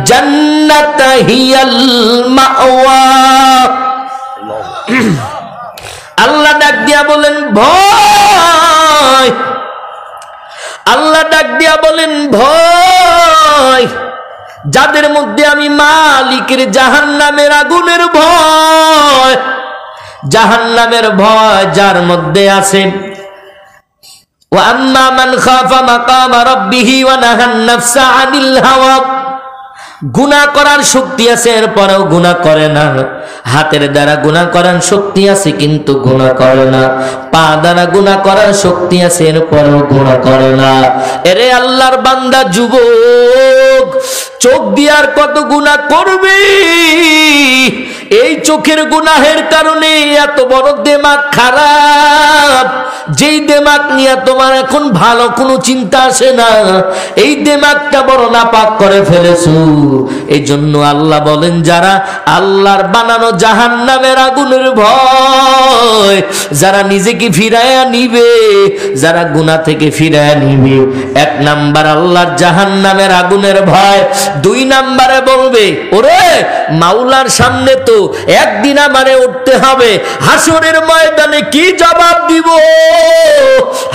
জান্নাতা হিয়াল মাওয়া। আল্লাহ ডাক দিয়া বলেন ভয়, আল্লাহ ডাক দিয়া বলেন ভয়, যাদের মধ্যে আমি মালিকের জাহান্নামের আগুনের ভয়, জাহান্নামের ভয় যার মধ্যে আছে। ওয়া আম্মা মান খাফা মাকাম রাব্বিহি ওয়া নাহান নাফসা আনিল হাওয়া। গুনাহ করার শক্তি আছে, এরপরেও গুনাহ করে না। হাতের দ্বারা গুনাহ করার শক্তি আছে কিন্তু গুনাহ করে না। পা দ্বারা গুনাহ করার শক্তি আছে, এরপরেও গুনাহ করে না। এরে আল্লাহর বান্দা যুবক, চোখ দিয়ার কত গুনাহ করবি? এই চোখের গুনাহের কারণে এত বড় দিমাগ খারাপ, যেই দিমাগ নিয়ে তোমার এখন ভালো কোনো চিন্তা আসে না, এই দিমাগটা বড় নাপাক করে ফেলেছো। এই জন্য আল্লাহ বলেন, যারা আল্লাহর বানানো জাহান্নামের আগুনের ভয়, যারা নিজেকে ফিরাইয়া নিবে, যারা গুনাহ থেকে ফিরাইয়া নিবে, এক নাম্বার আল্লাহর জাহান্নামের আগুনের ভয়। দুই নাম্বারে বলবে, ওরে মাওলার সামনে তো একদিন আমারে উঠতে হবে, হাসরের ময়দানে কি জবাব দিব?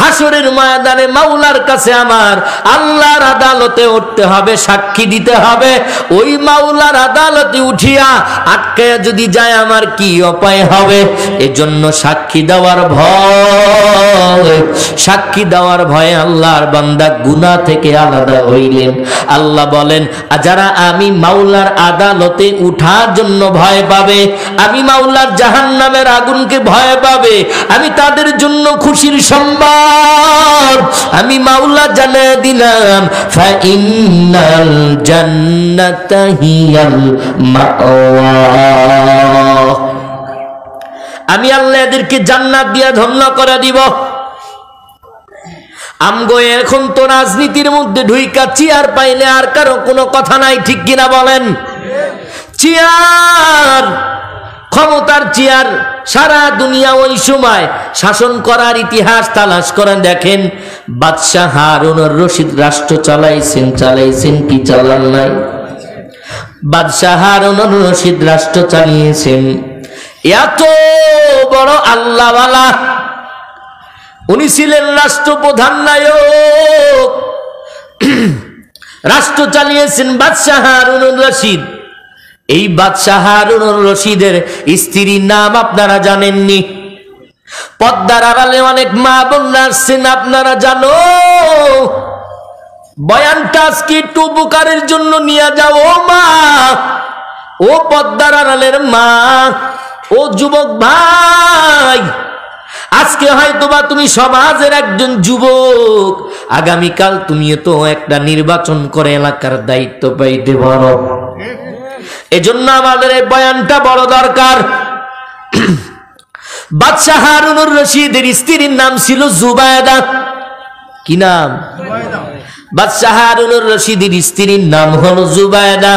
হাসরের ময়দানে মাওলার কাছে আমার আল্লাহর আদালতে উঠতে হবে, সাক্ষী দিতে হবে। ওই মাওলার আদালতে উঠিয়া আটকায়া যদি যায় আমার কি উপায় হবে? এজন্য সাক্ষী দেওয়ার ভয়, সাক্ষী দেওয়ার ভয়ে আল্লাহর বান্দা গুনাহ থেকে আলাদা হইলেন। আল্লাহ বলেন, যারা আমি মাওলার আদালতে উঠার জন্য ভয় পাবে, আমি মাওলার জাহান্নামের আগুনকে ভয় পাবে, আমি তাদের জন্য খুশির সংবাদ আমি মাওলা জানিয়ে দিলাম, ফাইন্নাল জান্নাতা হিয়াল মাওয়া। আমি আল্লাহ এদেরকে জান্নাত দিয়া ধন্য করে দিব। আমগো এখন তো রাজনীতির মধ্যে ঢুইকা চেয়ার পাইলে আর কারো কোনো কথা নাই, ঠিক কিনা বলেন? চেয়ার, ক্ষমতার চেয়ার, সারা দুনিয়া ওই সময় শাসন করার ইতিহাস তালাশ করে দেখেন। বাদশাহ হারুনুর রশিদ রাষ্ট্র চালাইছেন কি চালান নাই? বাদশাহ হারুনুর রশিদ রাষ্ট্র চালিয়েছেন। এত বড় আল্লাহওয়ালা, উনি ছিলেন রাষ্ট্রপ্রধান নায়ক, রাষ্ট্র চালিয়েছেন বাদশাহ হারুনুর রশিদ। এই বাদশাহ হারুনুর রশিদের স্ত্রীর নাম আপনারা জানেননি? পদ্মার আড়ালে অনেক মা বোনরা আসছেন, আপনারা জানো। বয়ানটা আজকে একটু উপকারের জন্য নিয়ে যাও। মা, ও পদ্মার আড়ালের মা, ও যুবক ভাই, আজকে হয়তোবা তুমি সমাজের একজন যুবক, আগামীকাল তুমি তো একটা নির্বাচন করে এলাকার দায়িত্ব পাইতে পারো। এজন্য আমাদের এই বয়ানটা বড় দরকার। বাদশাহ হারুনুর রশিদের স্ত্রীর নাম ছিল জুবায়দা। কি নাম? বাদশাহ হারুনুর রশিদের স্ত্রীর নাম হলো জুবায়দা।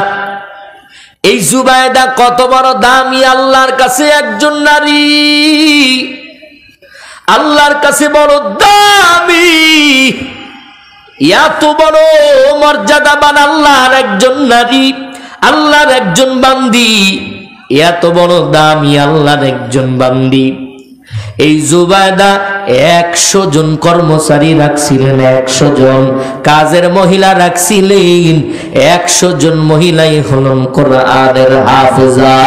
এই জুবায়দা কত বড় দামি আল্লাহর কাছে একজন নারী, আল্লাহর কাছে বড় দামি। এত বড় মর্যাদাবান আল্লাহর একজন নারী, আল্লাহর একজন বান্দি, এত বড় দামি আল্লাহর একজন বান্দি। এই জুবায়দা 100 জন কর্মচারী রাখছিলেন, 100 জন কাজের মহিলা রাখছিলেন। 100 জন মহিলাই হলেন কোরআনের হাফেজা।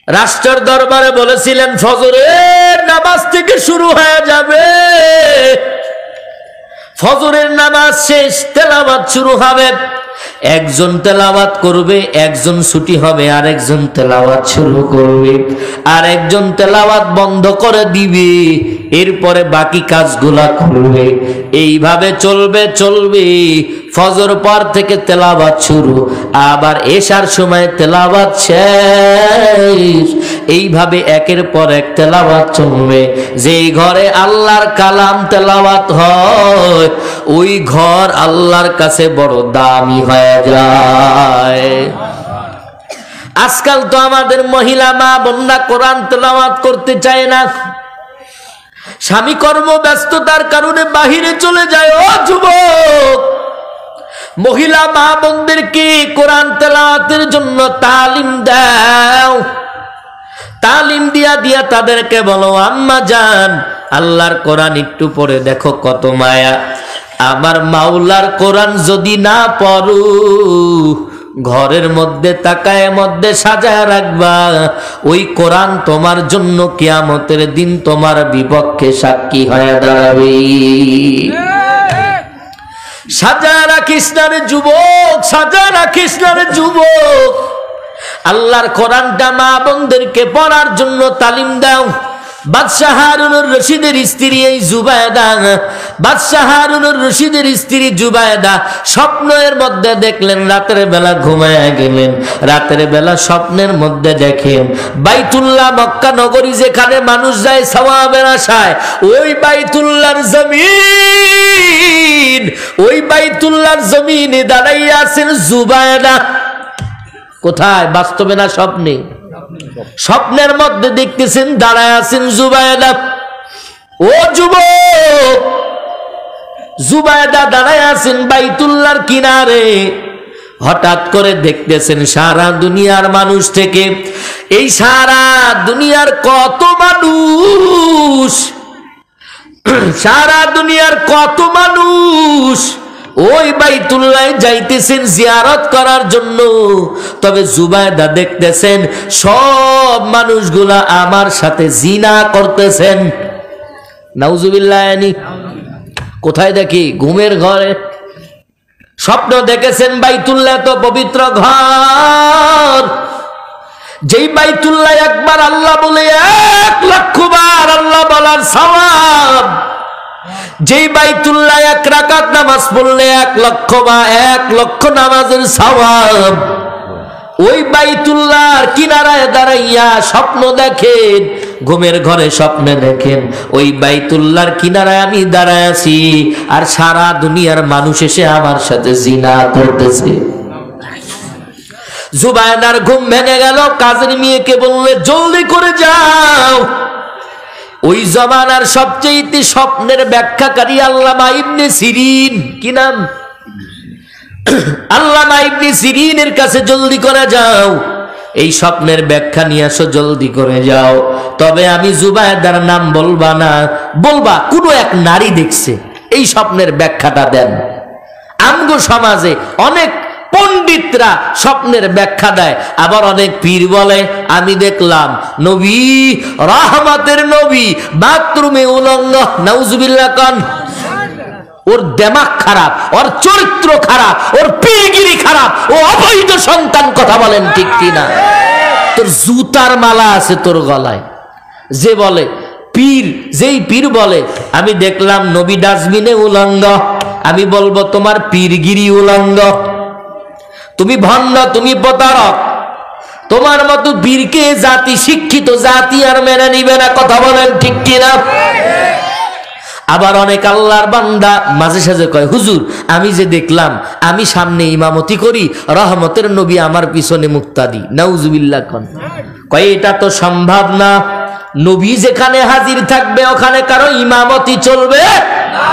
রাষ্ট্রের দরবারে বলেছিলেন ফজরের নামাজ থেকে শুরু হয়ে যাবে, ফজরের নামাজ শেষ, তেলাওয়াত শুরু হবে। একজন তেলাওয়াত করবে, একজন ছুটি হবে, আরেকজন তেলাওয়াত শুরু করবে, আর একজন তেলাওয়াত বন্ধ করে দিবে, এরপরে বাকি কাজগুলা করবে। এইভাবে চলবে চলবে, ফজর পর থেকে তেলাওয়াত শুরু, আবার এশার সময় তেলাওয়াত শেষ। এইভাবে একের পর এক তেলাওয়াত চলবে। যেই ঘরে আল্লাহর কালাম তেলাওয়াত হয়, ওই ঘর আল্লাহর কাছে বড় দামি হয়ে যায়। আজকাল তো আমাদের মহিলা মা বোনরা কোরআন তেলাওয়াত করতে চায় না, স্বামী কর্ম ব্যস্ততার কারণে বাহিরে চলে যায়। ও যুবক, মহিলা মা বোনদেরকে কোরআন তেলাওয়াতের জন্য তালিম দাও। তালিম দিয়া দিয়া তাদেরকে বলো, আম্মা জান, আল্লাহর কোরআন একটু পড়ে দেখো কত মায়া। আমার মাওলার কোরআন যদি না পড়ো, ঘরের মধ্যে তাকায় মধ্যে সাজায় রাখবা, ওই কোরআন তোমার জন্য কিয়ামতের দিন তোমার বিপক্ষে সাক্ষী হয়ে দাঁড়াবে। সাজায় রাখিস না রে যুবক, সাজায় রাখিস না রে যুবক। আল্লাহর কোরআনটা মা বোনদেরকে পড়ার জন্য তালিম দাও। বাদশাহ হারুনুর রশিদের স্ত্রী এই জুবায়দা, বাদশাহ হারুনুর রশিদের স্ত্রী জুবায়দা স্বপ্নের মধ্যে দেখলেন, রাতের বেলা ঘুমায় গেলেন, রাতের বেলা স্বপ্নের মধ্যে দেখেন বাইতুল্লাহ, মক্কা নগরী যেখানে মানুষ যায় সওয়াবের আশায়, ওই বাইতুল্লাহর জমিন, ওই বাইতুল্লাহর জমিনে দাঁড়াইয়া আছেন জুবায়দা। কোথায়? বাস্তবে না স্বপ্নে? স্বপ্নের মধ্যে দেখতেছেন দাঁড়ায় আছেন জুবায়দা। ও যুবক, জুবায়দা দাঁড়ায় আছেন বাইতুল্লাহর কিনারে। হঠাৎ করে দেখতেছেন সারা দুনিয়ার মানুষ থেকে, এই সারা দুনিয়ার কত মানুষ, সারা দুনিয়ার কত মানুষ ওই বাইতুল্লাহ যাইতেছেন জিয়ারত করার জন্য। তবে জুবায়দা দেখতেছেন সব মানুষগুলা আমার সাথে জিনা করতেছেন। নাউজুবিল্লাহ। কোথায় দেখি? ঘুমের ঘরে। স্বপ্ন দেখেছেন বাইতুল্লাহ তো পবিত্র ঘর, যেই বাইতুল্লাহ একবার আল্লাহ বলে 1,00,000 বার আল্লাহ বলার সওয়াব, যেই বাইতুল্লাহ 1 রাকাত নামাজ পড়লে 1,00,000 বা 1,00,000 নামাজের সওয়াব, ওই বাইতুল্লাহর কিনারায় দাঁড়াইয়া স্বপ্ন দেখেন, ঘুমের ঘরে স্বপ্নে দেখেন ওই বাইতুল্লাহর কিনারায় আমি দাঁড়ায় আছি, আর সারা দুনিয়ার মানুষ এসে আমার সাথে জিনা করতেছে। জুবায়দার ঘুম ভেঙে গেল। কাজের মেয়েকে বললে, জলদি করে যাও। ওই জমানার সবচেয়ে স্বপ্নের ব্যাখ্যাকারী আল্লামা ইবনে সিরিন, কি নাম? আল্লামা ইবনে সিরিনের কাছে জলদি করে যাও, এই স্বপ্নের ব্যাখ্যা নিয়ে আসো, জলদি করে যাও। তবে আমি জুবায়দার নাম বলবা না, বলবা কোনো এক নারী দেখছে, এই স্বপ্নের ব্যাখ্যাটা দেন। আমগো সমাজে অনেক পণ্ডিতরা স্বপ্নের ব্যাখ্যা দেয়, আবার অনেক পীর বলে আমি দেখলাম নবী, রহমতের নবী বাথরুমে উলঙ্গ। নাউজুবিল্লাহ কন। ওর দেমাগ খারাপ, ওর চরিত্র খারাপ, ওর পীরগিরি খারাপ, ও অবৈধ সন্তান। কথা বলেন ঠিক কিনা? তোর জুতার মালা আছে তোর গলায়। যে বলে পীর, যেই পীর বলে আমি দেখলাম নবী ডাস্টবিনে উলঙ্গ, আমি বলবো তোমার পীরগিরি উলঙ্গ, তুমি ভণ্ড, তুমি প্রতারক। তোমার মতো বীরকে জাতি, শিক্ষিত জাতি আর মেনে নিবে না। কথা বলেন ঠিক কিনা? আবার অনেক আল্লাহর বান্দা মাঝে সাঝে কয়, হুজুর আমি যে দেখলাম, আমি সামনে ইমামতি করি, রহমতের নবী আমার পিছনে মুক্তাদি। নাউজুবিল্লাহ কন। কয় এটা তো সম্ভব না। নবী যেখানে হাজির থাকবে ওখানে কারো ইমামতি চলবে না।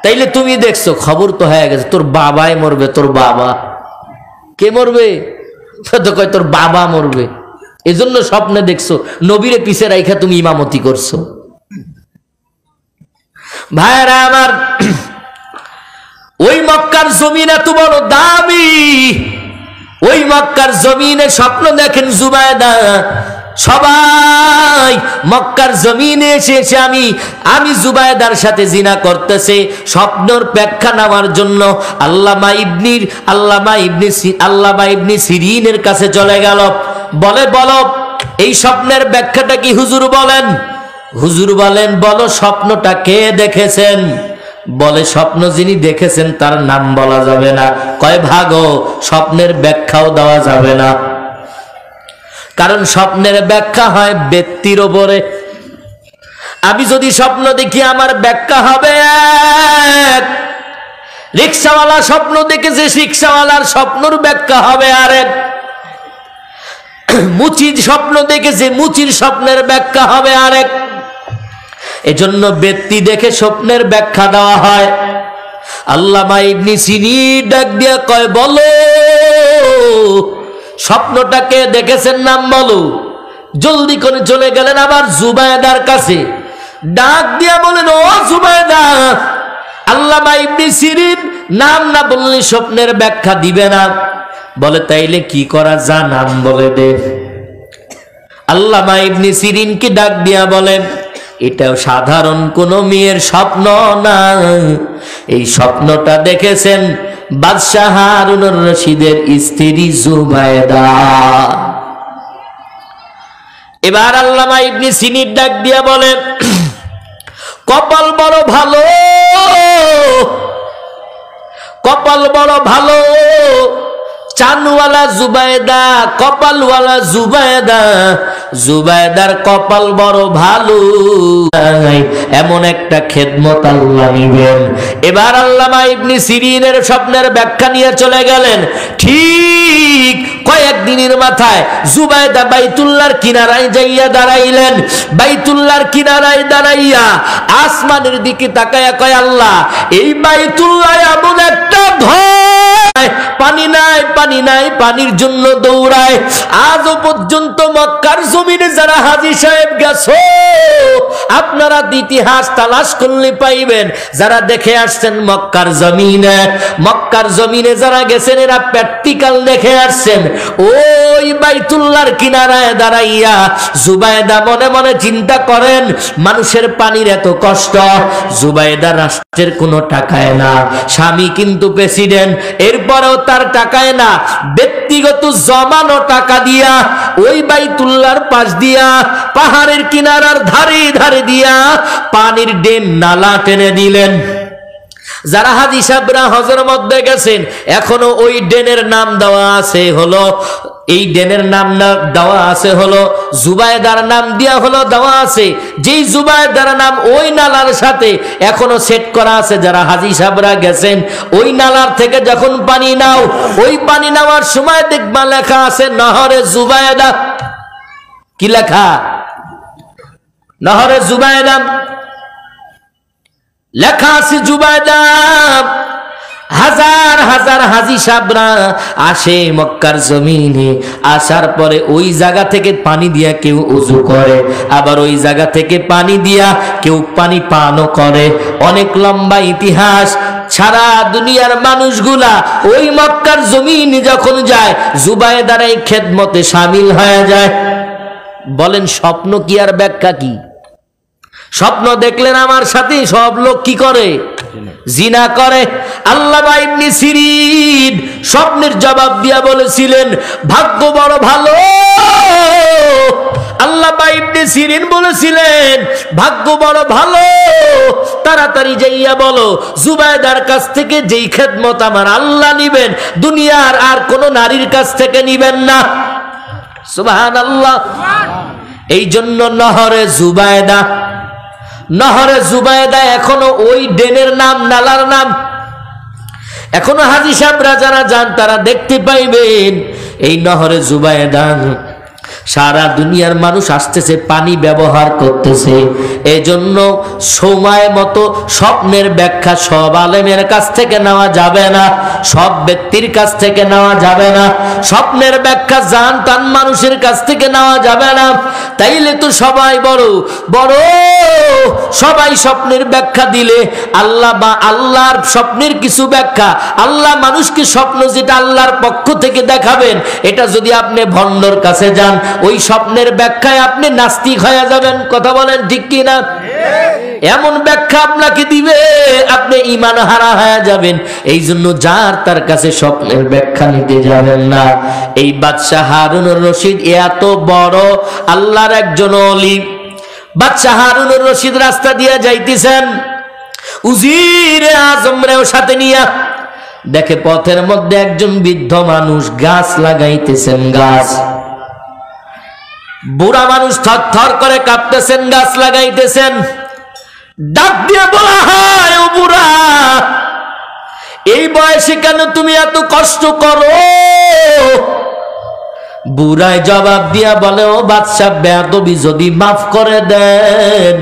তাইলে তুমি দেখছো খবর তো হয়ে গেছে, তোর বাবাই মরবে। তোর বাবা কে মরবে? তো কয় তোর বাবা মরবে। এজন্য স্বপ্নে দেখছো নবীরে পিছে রাইখা তুমি ইমামতি করছো। ভাইরা আমার, ওই মক্কার জমিন এত বড় দামি, ওই মক্কার জমিনে স্বপ্ন দেখেন জুবায়দা। সবাই মক্কার জমিনে এসে আমি জুবায়দার সাথে জিনা করতেছে স্বপ্নের ব্যাখ্যা নেওয়ার জন্য আল্লামা ইবনে সিরিনের কাছে চলে গেল। বলে, বলো এই স্বপ্নের ব্যাখ্যাটা কি হুজুর বলেন। হুজুর বলেন, বলো স্বপ্নটা কে দেখেছেন? বলে, স্বপ্ন যিনি দেখেছেন তার নাম বলা যাবে না। কয় ভাগো, স্বপ্নের ব্যাখ্যাও দেওয়া যাবে না, কারণ স্বপ্নের ব্যাখ্যা হয় ব্যক্তির ওপরে। আমি যদি স্বপ্ন দেখি আমার ব্যাখ্যা হবে এক, রিক্সাওয়ালা স্বপ্ন দেখেছে, রিক্সাওয়ালার স্বপ্নের ব্যাখ্যা হবে আরেক, মুচির স্বপ্ন দেখেছে, মুচির স্বপ্নের ব্যাখ্যা হবে আরেক। এজন্য ব্যক্তি দেখে স্বপ্নের ব্যাখ্যা দেওয়া হয়। আল্লামা ইবনে সিরিন ডাক দিয়া কয়, বলো স্বপ্নটাকে দেখেছেন, নাম বলো। জলদি করে চলে গেলেন আবার জুবায়দার কাছে, ডাক দিয়া বলেন, ও জুবায়দা, আল্লামা ইবনে সিরিন নাম না বললে স্বপ্নের ব্যাখ্যা দিবে না। বলে, তাইলে কি করা যা, নাম বলে দে। আল্লামা ইবনে সিরিনকে ডাক দিয়া বলেন, এটাও সাধারণ কোন মেয়ের স্বপ্ন না, এই স্বপ্নটা দেখেছেন বাদশাহ হারুনুর রশিদের স্ত্রী জুবায়দা। এবার আল্লামা ইবনে সিরিন ডাক দিয়া বলে, কপাল বড় ভালো, কপাল বড় ভালো, চানওয়ালা জুবায়দা, কপালওয়ালা জুবায়দা, জুবায়দার কপাল বড় ভালো, এমন একটা খেদমত আল্লাহ নিবেন। এবার আল্লামা ইবনে সিরিনের স্বপ্নের ব্যাখ্যা নিয়ে চলে গেলেন। ঠিক কয়েকদিনের মাথায় জুবায়দা বাইতুল্লাহর কিনারায় যাইয়া দাঁড়াইলেন। বাইতুল্লাহর কিনারায় দাঁড়াইয়া আসমানের দিকে তাকায়া কয়, আল্লাহ, এই বাইতুল্লাহ এমন একটা পানি নাই, পানি নাই, পানির জন্য দৌড়ায়। আজও পর্যন্ত মক্কার জমিনে যারা হাজী সাহেব গেছো, আপনারা ইতিহাস তালাশ করলে পাইবেন, যারা দেখে আসছেন মক্কার জমিনে, মক্কার জমিনে যারা গেছেন এরা প্র্যাকটিক্যাল দেখে আসছেন। ওই বাইতুল্লাহর কিনারায় দাঁড়াইয়া জুবায়দা মনে মনে চিন্তা করেন, মানুষের পানির এত কষ্ট, জুবায়দা রাষ্ট্রের কোনো টাকায় না, স্বামী কিন্তু প্রেসিডেন্ট, এরপরেও তার টাকায় না, ব্যক্তিগত জমানো টাকা দিয়া ওই বাইতুল্লাহর পাশ দিয়া পাহাড়ের কিনারার ধারে ধারে দিয়া পানির ড্রেন নালা টেনে দিলেন। যারা হাজী সাহেবরা হজের মধ্যে গেছেন এখনো ওই ড্রেনের নাম দেওয়া আছে হলো, এই ড্রেনের নাম দেওয়া আছে হলো জুবায়দার নাম দিয়া হলো দেওয়া আছে, যেই জুবায়দার নাম ওই নালার সাথে এখনো সেট করা আছে। যারা হাজী সাহেবরা গেছেন ওই নালার থেকে যখন পানি নাও, ওই পানি নেওয়ার সময় দেখবা লেখা আছে নহরে জুবায়দা। কি লেখা? নহরে জুবায়দা লেখা আছে, জুবায়দা। হাজার হাজার হাজী সাহেবরা আসে মক্কার জমিনে, আসার পরে ওই জায়গা থেকে পানি দিয়া কেউ ওযু করে, আবার ওই জায়গা থেকে পানি দিয়া কেউ পানি পানও করে। অনেক লম্বা ইতিহাস। সারা দুনিয়ার মানুষগুলা ওই মক্কার জমিনে যখন যায় জুবায়দার এই খেদমতে শামিল হয়ে যায়। বলেন স্বপ্ন কি আর ব্যাখ্যা কি? স্বপ্ন দেখলেন আমার সাথে সব লোক কি করে? জিনা করে। আল্লামা ইবনে সিরিন স্বপ্নের জবাব দিয়া বলেছিলেন, ভাগ্য বড় ভালো। আল্লামা ইবনে সিরিন বলেছিলেন, ভাগ্য বড় ভালো, তাড়াতাড়ি যাইয়া বলো জুবায়দার কাছ থেকে যেই খেদমত আমার আল্লাহ নিবেন, দুনিয়ার আর কোন নারীর কাছ থেকে নিবেন না। সুবহানাল্লাহ। এই জন্য নহরে জুবায়দা, নহরে জুবায়দা এখনো ওই ড্রেনের নাম, নালার নাম। এখনো হাজী সাহেবরা যারা যান তারা দেখতে পাইবেন এই নহরে জুবায়দা। সারা দুনিয়ার মানুষ আসতেছে, পানি ব্যবহার করতেছে। এজন্য সময় মতো স্বপ্নের ব্যাখ্যা সব আলেমের কাছ থেকে নেওয়া যাবে না, সব ব্যক্তির কাছ থেকে নেওয়া যাবে না, স্বপ্নের ব্যাখ্যা জানতাম মানুষের কাছ থেকে নেওয়া যাবে না। তাইলে তো সবাই বড় বড়, সবাই স্বপ্নের ব্যাখ্যা দিলে আল্লাহ বা আল্লাহর স্বপ্নের কিছু ব্যাখ্যা, আল্লাহ মানুষকে স্বপ্ন যেটা আল্লাহর পক্ষ থেকে দেখাবেন, এটা যদি আপনি ভণ্ডর কাছে যান, ওই স্বপ্নের ব্যাখ্যায় আপনি নাস্তিক হয়ে যাবেন। কথা বলেন ঠিক কি না? এমন ব্যাখ্যা আপনাকে দিবে, আপনি ঈমান হারা হয়ে যাবেন। এই জন্য যার তার কাছে স্বপ্নের ব্যাখ্যা নিতে যাবেন না। এই বাদশাহ হারুনুর রশিদ এত বড় আল্লাহর একজন ওলি। বাদশাহ হারুনুর রশিদ রাস্তা দিয়ে যাইতেছেন, উজিরে আজমরেও সাথে নিয়া দেখে পথের মধ্যে একজন বৃদ্ধ মানুষ গাছ লাগাইতেছেন। গাছ, বুড়া মানুষ থরথর করে কাঁপতেছেন, গাছ লাগাইতেছেন। ডাক দিয়ে বলা হয়, ও বুড়া, এই বয়সে কেন তুমি এত কষ্ট করো? বুড়ায় জবাব দিয়া বলে, ও বাদশা বেয়াদবি যদি মাফ করে দেন,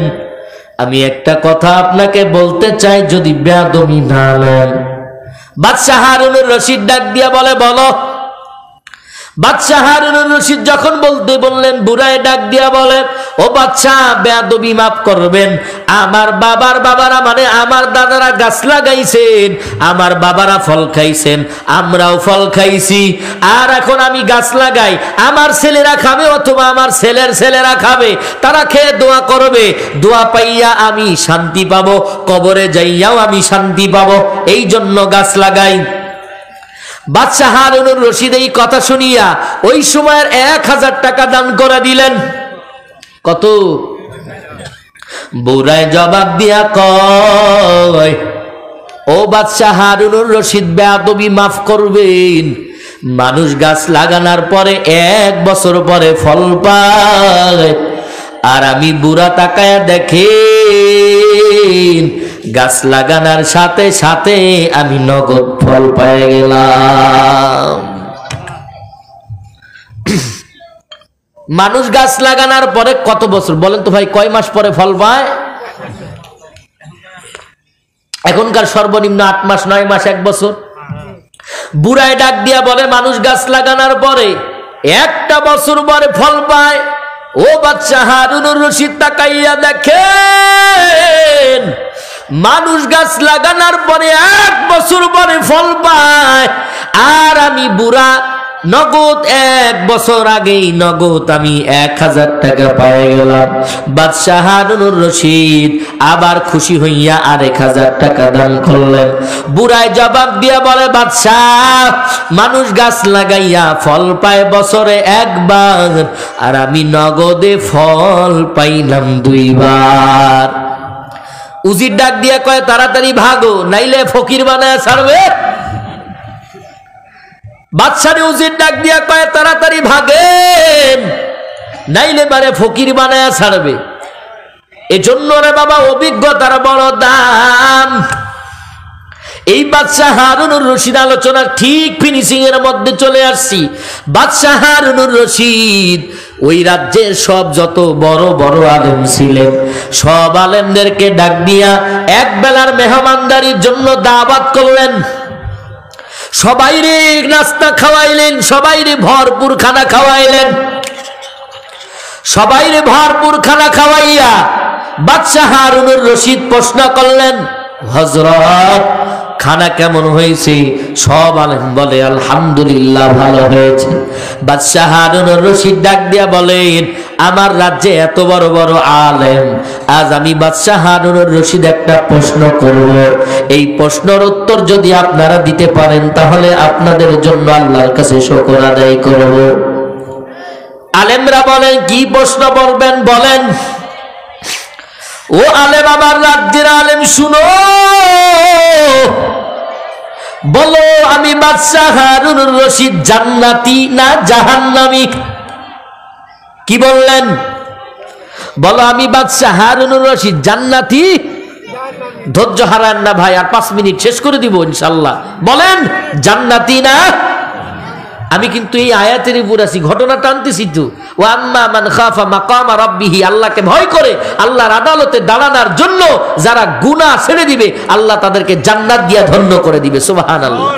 আমি একটা কথা আপনাকে বলতে চাই, যদি বেয়াদবি না নেন। বাদশাহ হারুনুর রশিদ ডাক দিয়া বলে, বলো। বাদশাহ হারুনুর রশিদ যখন বলতে বললেন, বুড়ায় ডাক দিয়া বলে, ও বাদশাহ বেয়াদবি মাফ করবেন, আমার বাবার বাবারা মানে আমার দাদারা গাছ লাগাইছেন, আমার বাবারা ফল খাইছেন, আমরাও ফল খাইছি, আর এখন আমি গাছ লাগাই, আমার ছেলেরা খাবে অথবা আমার ছেলের ছেলেরা খাবে, তারা খেয়ে দোয়া করবে, দোয়া পাইয়া আমি শান্তি পাবো, কবরে যাইয়াও আমি শান্তি পাবো, এই জন্য গাছ লাগাই। বাদশাহ হারুনুর রশিদ এই কথা শুনিয়া ওই সময়ের 1000 টাকা দান করে দিলেন। কত? বুড়ায় জবাব দিয়া কয়, ও বাদশাহ হারুনুর রশিদ বেয়াদবি মাফ করবেন, মানুষ গাছ লাগানোর পরে 1 বছর পরে ফল পায়, আর আমি বুড়া তাকায়া দেখেন গাছ লাগানোর সাথে সাথে আমি নগদ ফল পেয়ে গেলাম। মানুষ গাছ লাগানোর পরে কত বছর বলেন তো ভাই, কয় মাস পরে ফল পায়? এখনকার সর্বনিম্ন 8 মাস, 9 মাস, 1 বছর। বুড়ায় ডাক দিয়া বলে, মানুষ গাছ লাগানোর পরে 1 বছর পরে ফল পায়। ও বাদশাহ হারুনুর রশিদ তাকাইয়া দেখেন, মানুষ গাছ লাগানোর পরে 1 বছর পরে ফল পায়, আর আমি বুড়া নগদ 1 বছর আগেই নগদ আমি 1000 টাকা পেয়ে গেলাম। বাদশাহ হারুনুর রশিদ আবার খুশি হইয়া আর 1000 টাকা দান করলেন। বুড়ায় জবাব দিয়া বলে, বাদশাহ মানুষ গাছ লাগাইয়া ফল পায় বছরে 1 বার, আর আমি নগদে ফল পাইলাম 2 বার। উজির ডাক দিয়া কয়, তাড়াতাড়ি ভাগো, নাইলে ফকির বানায় ছাড়বে। বাদশারে উজির ডাক দিয়া কয়, তাড়াতাড়ি ভাগেন, নাইলে বারে ফকির বানায় ছাড়বে। এজন্য রে বাবা, অভিজ্ঞতার বড় দাম। এই বাদশাহ হারুনুর রশিদ আলোচনা ঠিক ফিনিশিং এর মধ্যে চলে আসছি। বাদশাহ হারুনুর রশিদ ওই রাজ্যের সব যত বড় বড় আলেম ছিলেন, সব আলেমদেরকে ডাক দিয়া 1 বেলার মেহমানদারির জন্য দাওয়াত করলেন। সবাইরে নাস্তা খাওয়াইলেন, সবাইরে ভরপুর খানা খাওয়াইলেন। সবাইরে ভরপুর খানা খাওয়াইয়া বাদশাহ হারুনুর রশিদ প্রশ্ন করলেন, হযরত খানা কেমন হয়েছে? সব আলেম বলে আলহামদুলিল্লাহ ভালো হয়েছে। বাদশাহ হারুনুর রশিদ ডাক দিয়া বলেন, আমার রাজ্যে এত বড় বড় আলেম, আজ আমি বাদশাহ হারুনুর রশিদ একটা প্রশ্ন করব, এই প্রশ্নের উত্তর যদি আপনারা দিতে পারেন তাহলে আপনাদের জন্য আল্লাহর কাছে শুকর আদায় করব। আলেমরা বলেন, কি প্রশ্ন বলবেন বলেন। ও আলেম, আমার রাজ্যের আলেম শুনো, বলো আমি বাদশাহ হারুনুর রশিদ জান্নাতি না জাহান্নামী? কি বললেন? বলো আমি বাদশাহ হারুনুর রশিদ জান্নাতি? ধৈর্য হারান না ভাই, আর 5 মিনিট শেষ করে দিব ইনশাআল্লাহ। বলেন জান্নাতি না? আমি কিন্তু এই আয়াতের উপর আছি, ঘটনা টানতেছি তো। ওয়া আম্মা মান খাফা মাকামা রাব্বিহি, আল্লাহকে ভয় করে আল্লাহর আদালতে দাঁড়ানোর জন্য যারা গুনাহ ছেড়ে দিবে, আল্লাহ তাদেরকে জান্নাত দিয়া ধন্য করে দিবে। সুবহানাল্লাহ।